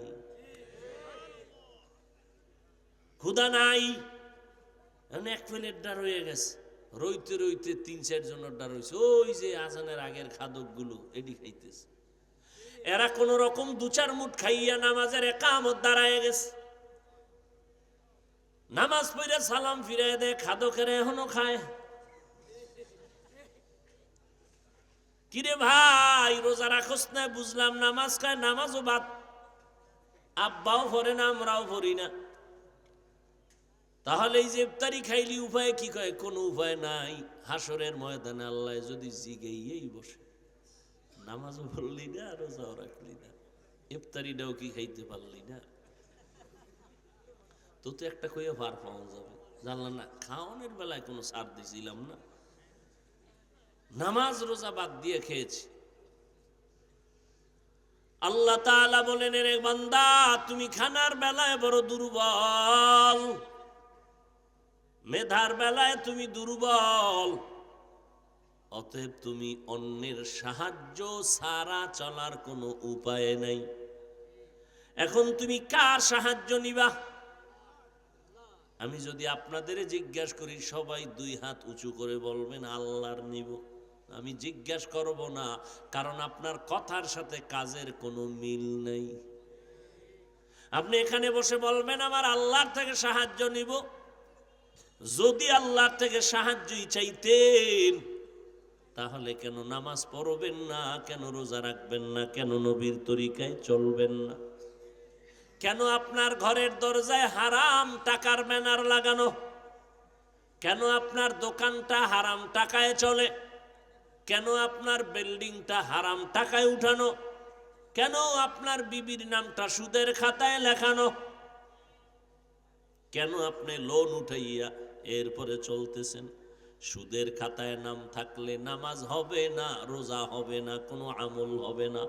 ক্ষুধা নাই। 1 প্লেটটা রয়ে গেছে, রইতে রইতে 3-4 জনের ডা রয়েছে। ওই যে আজানের আগের খাদক গুলো এডি খাইতেছে। এরা কোন রকম 2-4 মুঠ খাইয়া নামাজের একামত দাঁড়ায় গেছে। নামাজ পড়ে সালাম ফিরাই দেয়, খাদকের এখনো খায়। কিরে ভাই রোজা রাখস না? বুঝলাম নামাজ খায়, নামাজও বাদ, আব্বাও পড়ে না, আমরাও পড়ি না। তাহলে এই যে ইফতারি খাইলি উপায় কি? কয় কোনো উপায় নাই। হাসরের ময়দানে আল্লাহ যদি জিগাইয়েই বসে, নামাজও পড়লি না, রোজাও রাখলি না, ইফতারিটাও কি খাইতে পারলি না, তো তো একটা কইয়া ভার পাওয়া যাবে। জানলাম না, খাওয়ানোর বেলায় কোনো ছাড় দিছিলাম না, নামাজ রোজা বাদ দিয়ে খেয়েছি। আল্লাহ তাআলা বলেন, রে বান্দা, তুমি খানার বেলায় বড় দুর্বল, মেধার বেলায় তুমি দুর্বল, অতএব তুমি অন্যের সাহায্য ছাড়া চলার কোনো উপায় নাই। এখন তুমি কার সাহায্য নিবা? আমি যদি আপনাদের জিজ্ঞাসা করি, সবাই 2 হাত উঁচু করে বলবেন আল্লাহর নিব। আমি জিজ্ঞাসা করব না, কারণ আপনার কথার সাথে কাজের কোনো মিল নেই। আপনি এখানে বসে বলবেন আমার আল্লাহর থেকে সাহায্য নিব। যদি আল্লাহর থেকে সাহায্যই চাইতেন, তাহলে কেন নামাজ পড়বেন না? কেন রোজা রাখবেন না? কেন নবীর তরিকায় চলবেন না? কেন আপনার ঘরের দরজায় হারাম টাকার ব্যানার লাগানো? কেন আপনার দোকানটা হারাম টাকায় চলে? কেন আপনার বিল্ডিংটা হারাম টাকায় উঠানো? কেন আপনার বিবির নামটা সুদের খাতায় লেখানো? কেন আপনি লোন উঠাইয়া এরপরে চলতেছেন? সুদের খাতায় নাম থাকলে নামাজ হবে না, রোজা হবে না, কোনো আমল হবে না।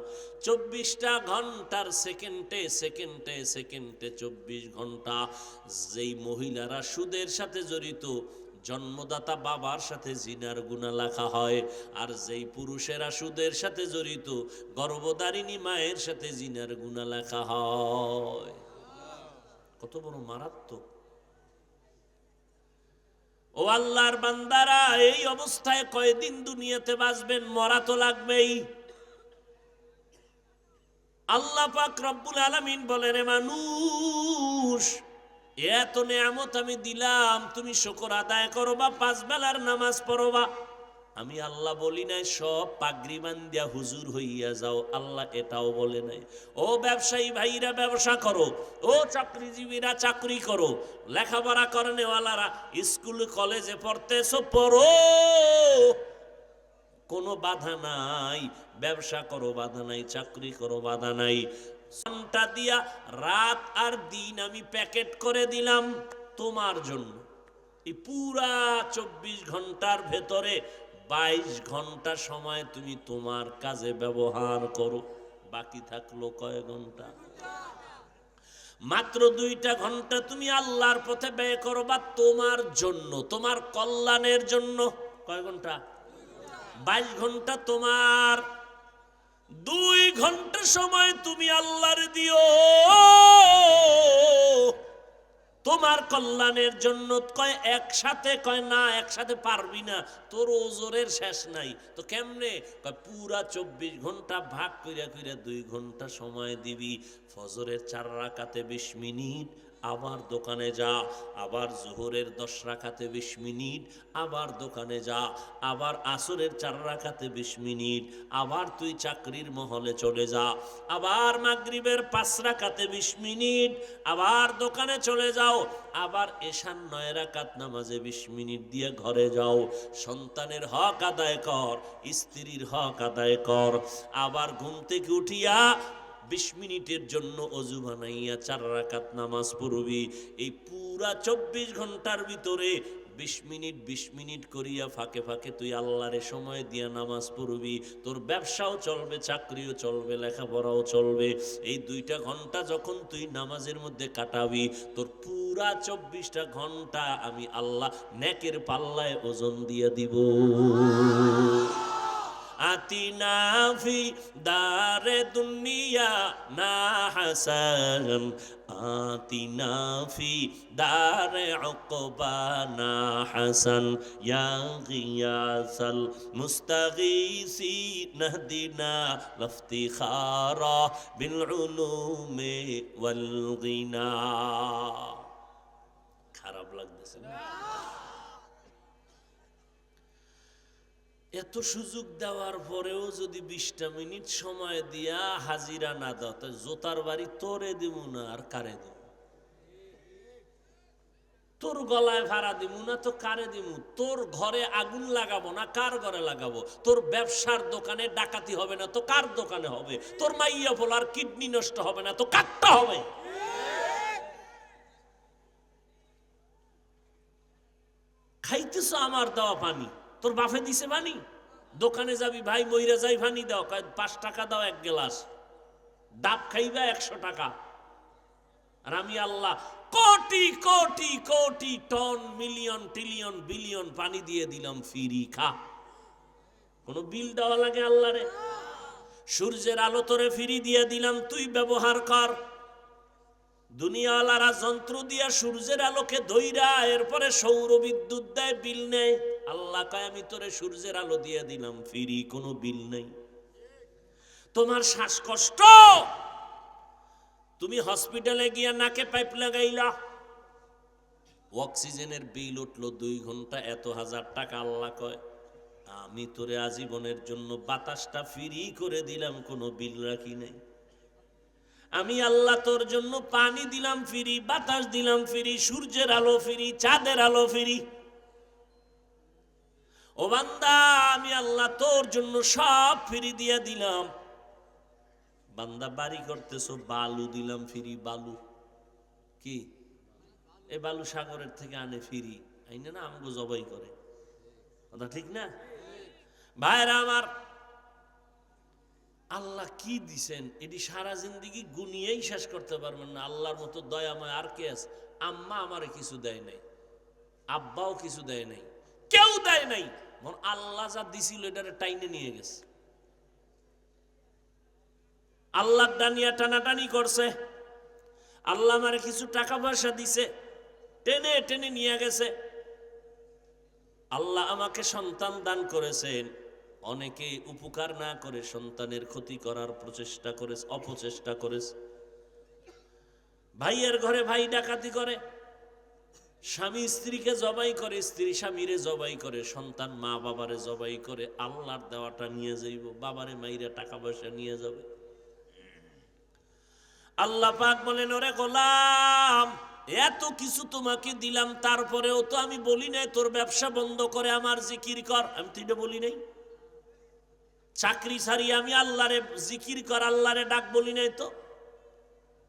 24টা ঘন্টার সেকেন্ডে সেকেন্ডে সেকেন্ডে 24 ঘন্টা যেই মহিলারা সুদের সাথে জড়িত, জন্মদাতা বাবার সাথে জিনার গুনাহ লেখা হয়। আর যেই পুরুষেরা সুদের সাথে জড়িত, গর্ভধারিণী মায়ের সাথে জিনার গুনাহ লেখা হয়। কত বড় মারাত্মক! ও আল্লাহর বান্দারা, এই অবস্থায় কয়দিন দুনিয়াতে বাঁচবেন? মরা তো লাগবেই। আল্লাহ পাক রব্বুল আলামিন বলেন, মানুষ, এত নেয়ামত আমি দিলাম, তুমি শুকর আদায় করবা, 5 বেলার নামাজ পড়বা। আমি আল্লাহ বলি নাই সব পাগড়ি বান্ধিয়া হুজুর হইয়া যাও, আল্লাহ এটাও বলে নাই। ও ব্যবসায়ী ভাইরা ব্যবসা করো, ও চাকরিজীবীরা চাকরি করো, লেখাপড়া করেনেওয়ালারা স্কুল কলেজে পড়তেছো, পড়ো, কোনো বাধা নাই। ব্যবসা করো, বাধা নাই। চাকরি করো, বাধা নাই। ঘন্টা দিয়া রাত আর দিন আমি প্যাকেট করে দিলাম। তোমার জন্য। এই পুরা 24 ঘন্টার ভেতরে 22 ঘন্টা সময় তুমি তোমার কাজে ব্যবহার করো, বাকি থাকলো কয় ঘন্টা? মাত্র 2টা ঘন্টা তুমি আল্লাহর পথে ব্যয় করবা তোমার জন্য, তোমার কল্যাণের জন্য। কয় ঘন্টা? 22 ঘন্টা তোমার। 2 ঘন্টা সময় তুমি আল্লাহর দিও তোমার কল্যাণের জন্য। কয় একসাথে? কয় না, একসাথে পারবি না, তোর ওজোরের শেষ নাই। তো কেমনে? কয় পুরা 24 ঘন্টা ভাগ কইরা কইরা 2 ঘন্টা সময় দিবি। ফজরের 4 রাকাতে 20 মিনিট, আবার দোকানে যা। আবার জোহরের 10 রাকাতে 20 মিনিট, আবার দোকানে যা। আবার আসরের 4 রাকাতে 20 মিনিট, আবার তুই চাকরির মহলে চলে যা। আবার মাগরিবের 5 রাকাতে 20 মিনিট, আবার দোকানে চলে যাও। আবার এশার 9 রাকাত নামাজে 20 মিনিট দিয়ে ঘরে যাও। সন্তানের হক আদায় কর, স্ত্রীর হক আদায় কর। আবার ঘুম থেকে উঠিয়া 20 মিনিটের জন্য অজু বানাইয়া 4 রাকাত নামাজ পড়বি। এই পুরা 24 ঘন্টার ভিতরে 20 মিনিট 20 মিনিট করিয়া ফাঁকে ফাঁকে তুই আল্লাহরে সময় দিয়া নামাজ পড়বি। তোর ব্যবসাও চলবে, চাকরিও চলবে, লেখাপড়াও চলবে। এই 2টা ঘন্টা যখন তুই নামাজের মধ্যে কাটাবি, তোর পুরা 24টা ঘন্টা আমি আল্লাহ নেকের পাল্লায় ওজন দিয়ে দিব। আতিনা ফি দারে দুনিয়া না হাসান, আতিনা ফি দারে উকবা না হাসান, ইয়া গিয়াসাল মুস্তাগীসি নাহদিনা লাফতিখারা বিল উলুমে ওয়াল গিনা। খারাপ লাগতেছে না? এত সুযোগ দেওয়ার পরেও যদি 20টা মিনিট সময় দিয়া হাজিরা না দাও, তাই জোতার বাড়ি তোরে দিব না আর কারে দিব? তোর গলায় ভাড়া দিব না তো কারে দিব? তোর ঘরে আগুন লাগাবো না কার ঘরে লাগাবো? তোর ব্যবসার দোকানে ডাকাতি হবে না তো কার দোকানে হবে? তোর মাইয়া পোলার কিডনি নষ্ট হবে না তো কারটা হবে? খাইতেছ আমার দেওয়া পানি, তোর বাপে দিছে পানি? দোকানে যাবি, ভাই মইরা যাই পানি দাও, 5 টাকা দাও 1 গ্লাস। ডাব খাইবা 100 টাকা। আর আমি আল্লাহ crore crore crore ton million trillion billion পানি দিয়ে দিলাম ফ্রি, খা। কোন বিল দেওয়া লাগে আল্লাহরে? সূর্যের আলো তোরে ফ্রি দিয়ে দিলাম, তুই ব্যবহার কর। দুনিয়াওয়ালারা যন্ত্র দিয়া সূর্যের আলোকে ধইরা এরপরে সৌর বিদ্যুৎ দেয়, বিল নেয়। আল্লাহ কয় আমি তোরে সূর্যের আলো দিয়ে দিলাম ফ্রি, কোনো বিল নেই। তোমার শ্বাসকষ্ট, তুমি হসপিটালে গিয়া নাকে পাইপ লাগাইলা, অক্সিজেনের বিল উঠলো 2 ঘন্টা, এত হাজার টাকা। আল্লাহ কয় আমি তোরে আজীবনের জন্য বাতাসটা ফ্রি করে দিলাম, কোনো বিল রাখি নাই। আমি আল্লাহ তোর জন্য পানি দিলাম ফ্রি, বাতাস দিলাম ফ্রি, সূর্যের আলো ফ্রি, চাঁদের আলো ফ্রি। ও বান্দা, আমি আল্লাহ তোর জন্য সব ফ্রি দিয়ে দিলাম। বান্দা বাড়ি করতেছো, বালু দিলাম ফ্রি। বালু কি? এ বালু সাগরের থেকে আনে ফ্রি, আইনে না আমগো জবাই করে। কথা ঠিক না ভাইরা আমার? আল্লাহ কি দিছেন এটি সারা জিন্দিগি গুনিয়েই শেষ করতে পারবেন না। আল্লাহর মতো দয়াময় আর কে আছে? আম্মা আমারে কিছু দেয় নাই, আব্বাও কিছু দেয় নাই, কেউ দেয় নাই। আল্লাহ যা দিছিল এটারে টাইনে নিয়ে গেছে। আল্লাহ ডানিয়া টানাটানি করছে। আল্লাহ আমারে কিছু টাকা পয়সা দিছে, টেনে টেনে নিয়ে গেছে। আল্লাহ আমাকে সন্তান দান করেছেন, অনেকে উপকার না করে সন্তানের ক্ষতি করার প্রচেষ্টা করেছে, অপচেষ্টা করেছে। ভাইয়ের ঘরে ভাই ডাকাতি করে, স্বামী স্ত্রীকে জবাই করে, স্ত্রী স্বামীরে জবাই করে, সন্তান মা বাবারে জবাই করে। আল্লাহর দেওয়াটা নিয়ে যাইব, বাবারে মাইরে টাকা পয়সা নিয়ে যাবে। আল্লাহ পাক বলেন ওরে গোলাম, এত কিছু তোমাকে দিলাম, তারপরেও তো আমি বলি নাই তোর ব্যবসা বন্ধ করে আমার জিকির কর। আমি তো এটা বলি নাই। চাকরি ছাড়িয়ে আমি আল্লাহরে জিকির কর, আল্লাহরে ডাক বলি নাই তো।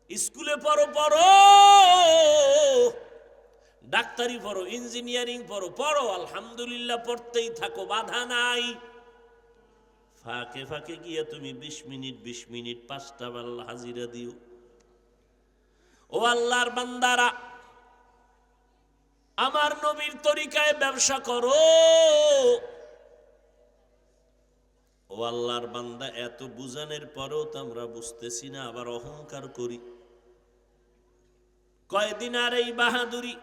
স্কুলে পড়ো, ডাক্তারি পড়ো, ইঞ্জিনিয়ারিং পড়ো, পড়ো আলহামদুলিল্লাহ, পড়তেই থাকো, বাধা নাই। ফাঁকে ফাঁকে গিয়ে তুমি 20 মিনিট 5টা বেলা হাজিরা দিও। ও আল্লাহর বান্দারা, আমার নবীর তরিকায় ব্যবসা করো। ও আল্লাহর বান্দা, এত বুঝানোর পরেও তো আমরা বুঝতেছি না, আবার অহংকার করি। কয়দিন আর এই বাহাদুরি?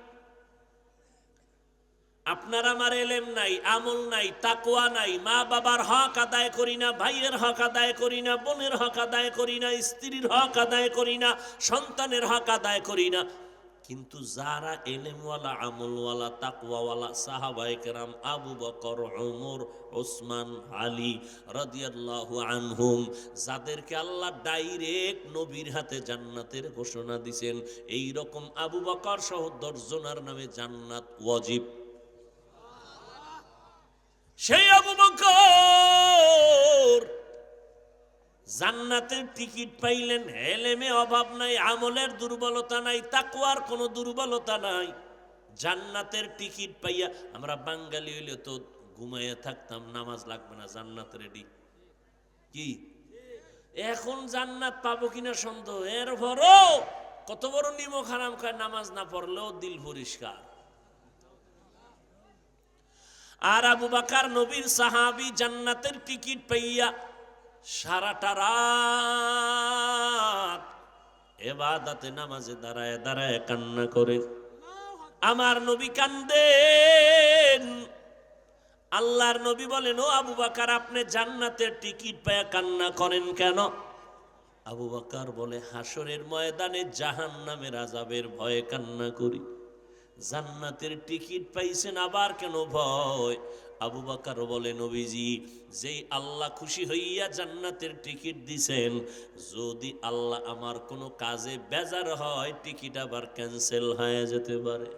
আপনার আমার এলেম নাই, আমল নাই, তাকওয়া নাই, মা বাবার হক আদায় করি না, ভাইয়ের হক আদায় করি না, বোনের হক আদায় করি না, স্ত্রীর হক আদায় করি না, সন্তানের হক আদায় করি না। কিন্তু যারা এলেমওয়ালা, আমলওয়ালা, তাকওয়াওয়ালা সাহাবায়ে কেরাম, আবু বকর, ওমর, ওসমান, আলী রাদিয়াল্লাহু আনহুম, যাদেরকে আল্লাহ ডাইরেক্ট নবীর হাতে জান্নাতের ঘোষণা দিয়েছেন, এই রকম আবু বকর সহ 10 জনের নামে জান্নাত ওয়াজিব। সেই আবু বকর জান্নাতের টিকিট পাইলেন। এলেমে অভাব নাই, আমলের দুর্বলতা নাই, তাকওয়ার কোনো দুর্বলতা নাই। জান্নাতের টিকিট পাইয়া, আমরা বাঙালি হইলে তো ঘুমাইয়া থাকতাম, নামাজ লাগবে না, জান্নাত রেডি। কি এখন জান্নাত পাবো কিনা সন্দেহ। এরপরও কত বড় নিমক হারাম খায়, নামাজ না পড়লেও দিল পরিষ্কার। আর আবু বকর নবীর সাহাবী, জান্নাতের টিকিট পাইয়া সারাটা রাত ইবাদতে নামাজে দাঁড়ায় দাঁড়ায় কান্না করে। আমার নবী কান্দেন। আল্লাহর নবী বলেন, ও আবু বকর, আপনি জান্নাতের টিকিট পাইয়া কান্না করেন কেন? আবু বকর বলে, হাসরের ময়দানে জাহান্নামের আযাবের ভয়ে কান্না করি। জান্নাতের টিকিট পাইছেন, আবার কেন ভয়? আবু বকর বলে, নবীজি, যেই আল্লাহ খুশি হইয়া জান্নাতের টিকিট দিছেন, যদি আল্লাহ আমার কোনো কাজে বেজার হয়, টিকিট আবার ক্যান্সেল হয়ে যেতে পারে।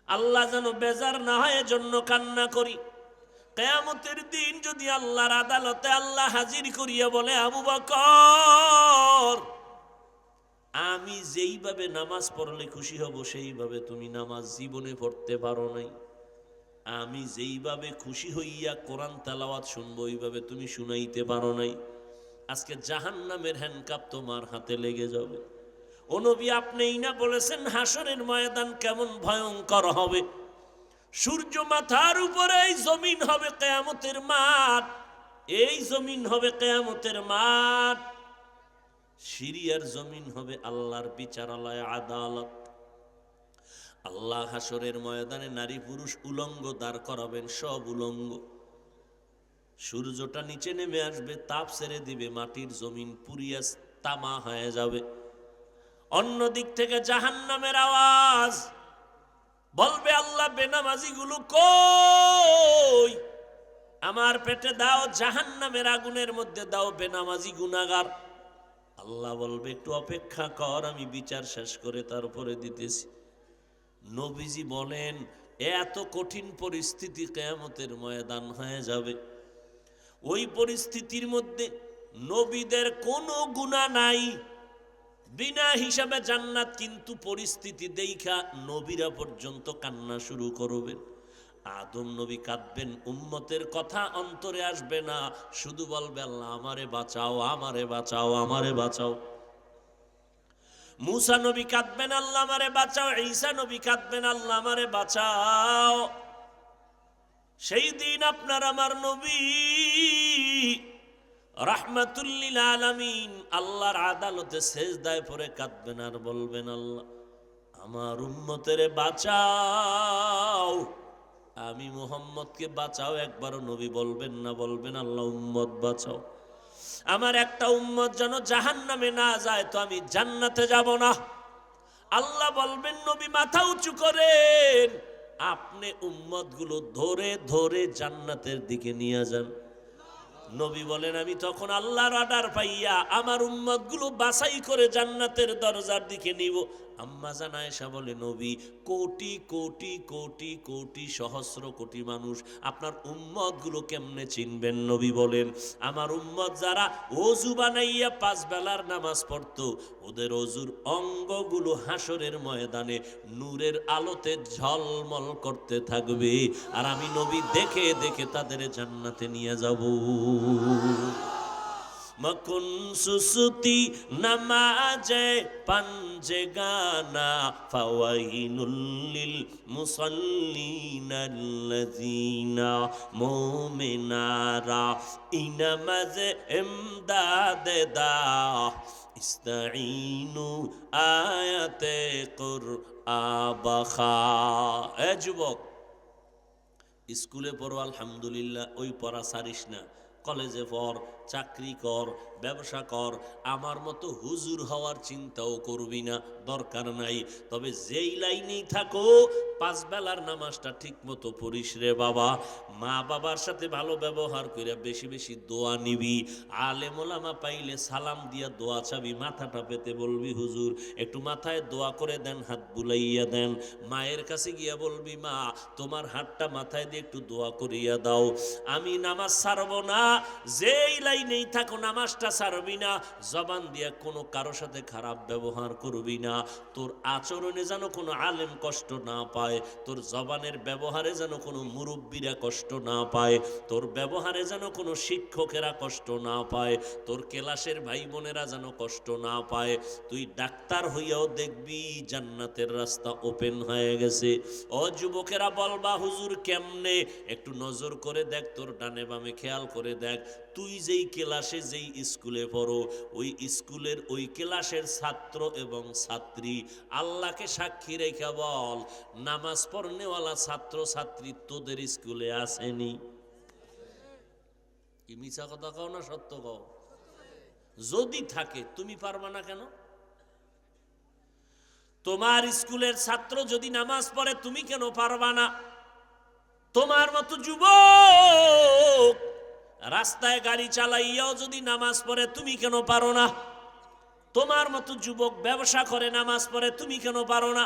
আল্লাহ যেন বেজার না হয়, এজন্য কান্না করি। কিয়ামতের দিন যদি আল্লাহর আদালতে আল্লাহ হাজির করিয়া বলে, আবু বকর, আমি যেইভাবে নামাজ পড়লে খুশি হব, সেইভাবে তুমি নামাজ জীবনে পড়তে পারো নাই। আমি যেইভাবে খুশি হইয়া কোরআন তেলাওয়াত শুনবো, ওইভাবে তুমি শুনাইতে পারো নাই। আজকে জাহান্নামের হ্যান্ডকাপ তোমার হাতে লেগে যাবে। ও নবী, আপনিই না বলেছেন হাসরের ময়দান কেমন ভয়ঙ্কর হবে? সূর্য মাথার উপরে, এই জমিন হবে কিয়ামতের মাঠ। এই জমিন হবে কিয়ামতের মাঠ। সিরিয়ার জমিন হবে আল্লাহর বিচারালয়, আদালত। আল্লাহ হাসরের ময়দানে নারী পুরুষ উলঙ্গ দাঁড় করাবেন, সব উলঙ্গ। সূর্যটা নিচে নেমে আসবে, তাপ ছেড়ে দিবে, মাটির জমিন পুরিয়া তামা হয়ে যাবে। অন্য দিক থেকে জাহান্নামের আওয়াজ বলবে, আল্লাহ, বেনামাজি গুলো কই? আমার পেটে দাও, জাহান্নামের আগুনের মধ্যে দাও বেনামাজি গুনাহগার। আল্লাহ বলবে, একটু অপেক্ষা কর, আমি বিচার শেষ করে তারপরে দিতেছি। নবীজি বলেন, এত কঠিন পরিস্থিতি কিয়ামতের ময়দান হয়ে যাবে। ওই পরিস্থিতির মধ্যে নবীদের কোনো গুনাহ নাই, বিনা হিসাবে জান্নাত। কিন্তু পরিস্থিতি দেখা নবীরা পর্যন্ত কান্না শুরু করবেন। আদম নবী কাঁদবেন, উম্মতের কথা অন্তরে আসবে না, শুধু বলবে, আল্লাহ আমারে বাঁচাও, আমারে বাঁচাও, আমারে বাঁচাও। মুসা নবী কাঁদবেন, আল্লাহ আমারে বাঁচাও। ঈসা নবী কাঁদবেন, আল্লাহ আমারে বাঁচাও। সেই দিন আপনার আমার নবী রাহমাতুল লিল আলামিন আল্লাহর আদালতে সেজদায় পড়ে কাঁদবেন আর বলবেন, আল্লাহ আমার উম্মতের বাঁচাও, আমি মুহাম্মদকে বাঁচাও। একবারও নবী বলবেন না, বলবেন, আল্লাহ উম্মত বাঁচাও, আমার একটা উম্মত যেন জাহান্নামে না যায়, তো আমি জান্নাতে যাব না। আল্লাহ বলবেন, নবী মাথা উঁচু করেন, আপনি উম্মতগুলো ধরে ধরে জান্নাতের দিকে নিয়ে যান। নবী বলেন, আমি তখন আল্লাহর অর্ডার পাইয়া আমার উম্মতগুলো বাছাই করে জান্নাতের দরজার দিকে নিব। আম্মা জান আয়েশা বলে, নবী, কোটি কোটি কোটি কোটি সহস্র কোটি মানুষ আপনার উম্মত গুলো কেমনে চিনবেন? নবী বলেন, আমার উম্মত যারা ওযু বানাইয়া 5 বেলার নামাজ পড়তো, ওদের ওযুর অঙ্গগুলো হাসরের ময়দানে নূরের আলোতে ঝলমল করতে থাকবে, আর আমি নবী দেখে দেখে তাদের জান্নাতে নিয়ে যাব। মকুন সুসুতি নামাজে পাঞ্জে গানা ফাওয়াইনুল লিল মুসাল্লিনাল্লাযিনা মুমিনারা ইনামাজে ইমদাদে দা ইস্তাঈনু আয়াতে কুরআবাখা। এ যুবক, স্কুলে পড়ো আলহামদুলিল্লাহ, ওই পড়া ছাড়িস না। কলেজে পড়, চাকরি কর, ব্যবসা কর, আমার মতো হুজুর হওয়ার চিন্তাও করবি না, দরকার নাই। তবে যেই লাইনেই থাকো, 5 বেলার নামাজটা ঠিক মতো পড়িস রে বাবা। মা বাবার সাথে ভালো ব্যবহার করে বেশি বেশি দোয়া নিবি। আলেম ওলামা পাইলে সালাম দিয়া দোয়া চাবি, মাথাটা পেতে বলবি, হুজুর একটু মাথায় দোয়া করে দেন, হাত বুলাইয়া দেন। মায়ের কাছে গিয়া বলবি, মা তোমার হাতটা মাথায় দিয়ে একটু দোয়া করিয়া দাও। আমি নামাজ ছাড়ব না, যেই লাইনেই থাকো নামাজটা ছাড়বি না। জবান দিয়া কোনো কারো সাথে খারাপ ব্যবহার করবি না। তোর আচরণে যেন কোনো আলেম কষ্ট না পায়, তোর জবানের ব্যবহারে যেন কোনো মুরব্বীরা কষ্ট না পায়, তোর ব্যবহারে যেন কোনো শিক্ষকেরা কষ্ট না পায়, তোর ক্লাসের ভাই বোনেরা যেন কষ্ট না পায়। তুই ডাক্তার হইয়াও দেখবি জান্নাতের রাস্তা ওপেন হয়ে গেছে। ও যুবকেরা বলবা, হুজুর কেমনে? একটু নজর করে দেখ, তোর ডানে বামে খেয়াল করে দেখ। তুই যেই ক্লাসে যেই স্কুলে পড়ো, ওই স্কুলের ওই ক্লাসের ছাত্র এবং ছাত্রী, আল্লাহকে সাক্ষী রেখে বল, নামাজ পড়নেওয়ালা ছাত্র ছাত্রী তোদের স্কুলে আসেনি? কি মিছা কথা কও না সত্য কও? যদি থাকে তুমি পারবা না কেন? তোমার স্কুলের ছাত্র যদি নামাজ পড়ে তুমি কেন পারবা না? তোমার মতো যুবক রাস্তায় গাড়ি চালাইয়াও যদি নামাজ পড়ে তুমি কেন পারো না? তোমার মতো যুবক ব্যবসা করে নামাজ পড়ে তুমি কেন পারো না?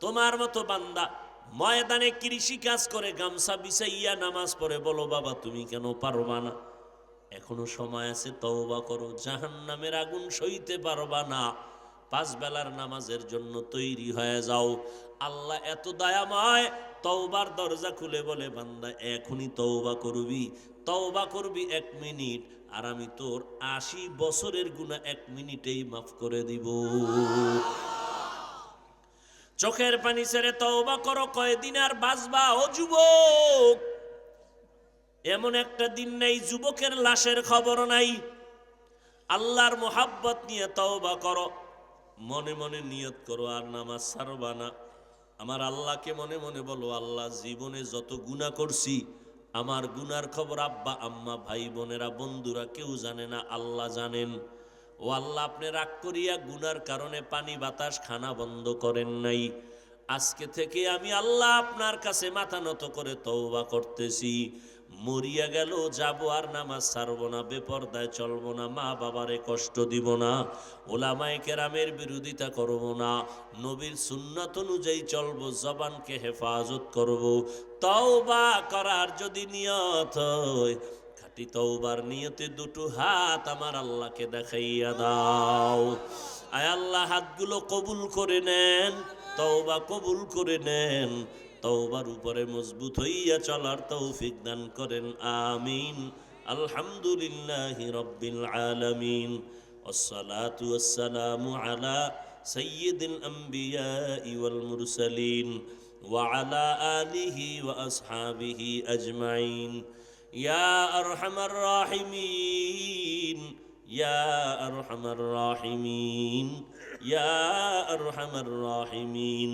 তোমার মতো বান্দা ময়দানে কৃষি কাজ করে গামছা বিছাইয়া নামাজ পড়ে, বলো বাবা তুমি কেন পারবা না? এখনো সময় আছে, তওবা করো, জাহান্নামের আগুন সইতে পারবা না। 5 বেলার নামাজের জন্য তৈরি হয়ে যাও। আল্লাহ এত দয়াময়, তওবার দরজা খুলে বলে, বান্দা এখনই তওবা করবি, তওবা করবি 1 মিনিট, আর আমি তোর 80 বছরের গুনাহ 1 মিনিটেই মাফ করে দিব। চোখের পানি ছেড়ে তওবা করো, কয়দিন আর বাঁচবা? ও যুবক, এমন একটা দিন নেই যুবকের লাশের খবর নাই। আল্লাহর মোহাব্বত নিয়ে তওবা করো, মনে মনে নিয়ত করো, আর নামাজ ছাড়বা না। আমার আল্লাহকে মনে মনে বলো, আল্লাহ জীবনে যত গুনাহ করছি, আমার গুনার খবর আব্বা আম্মা ভাই বোনেরা বন্ধুরা কেউ জানে না, আল্লাহ জানেন। ও আল্লাহ, আপনি রাগ করিয়া গুনার কারণে পানি বাতাস খানা বন্ধ করেন নাই। আজকে থেকে আমি আল্লাহ আপনার কাছে মাথা নত করে তওবা করতেছি। মরিয়া গেল যাব, আর নামাজ ছাড়বো না, বেপরদায় চলবো না, মা বাবারে কষ্ট দিব না, ওলামায়ে কেরামের বিরোধিতা করব না, নবীর সুন্নাত অনুযায়ী চলবো, জবানকে হেফাজত করব। তওবা করার যদি নিয়ত হয়, খাঁটি তওবার নিয়তে দুটো হাত আমার আল্লাহকে দেখাইয়া দাও। আয় আল্লাহ, হাতগুলো কবুল করে নেন, তওবা কবুল করে নেন, তওবার উপরে মজবুত হইয়া চলার তৌফিক দান করেন, আমিন। আলহামদুলিল্লাহি রাব্বিল আলামিন, ওয়াসসালাতু ওয়াসসালামু আলা সাইয়্যিদিল আমবিয়াই ওয়াল মুরসালিন ওয়া আলা আলিহি ওয়া আসহাবিহি আজমাইন। ইয়া আরহামার রাহিমিন, ইয়া আরহামার রাহিমিন, ইয়া আরহামার রাহিমিন।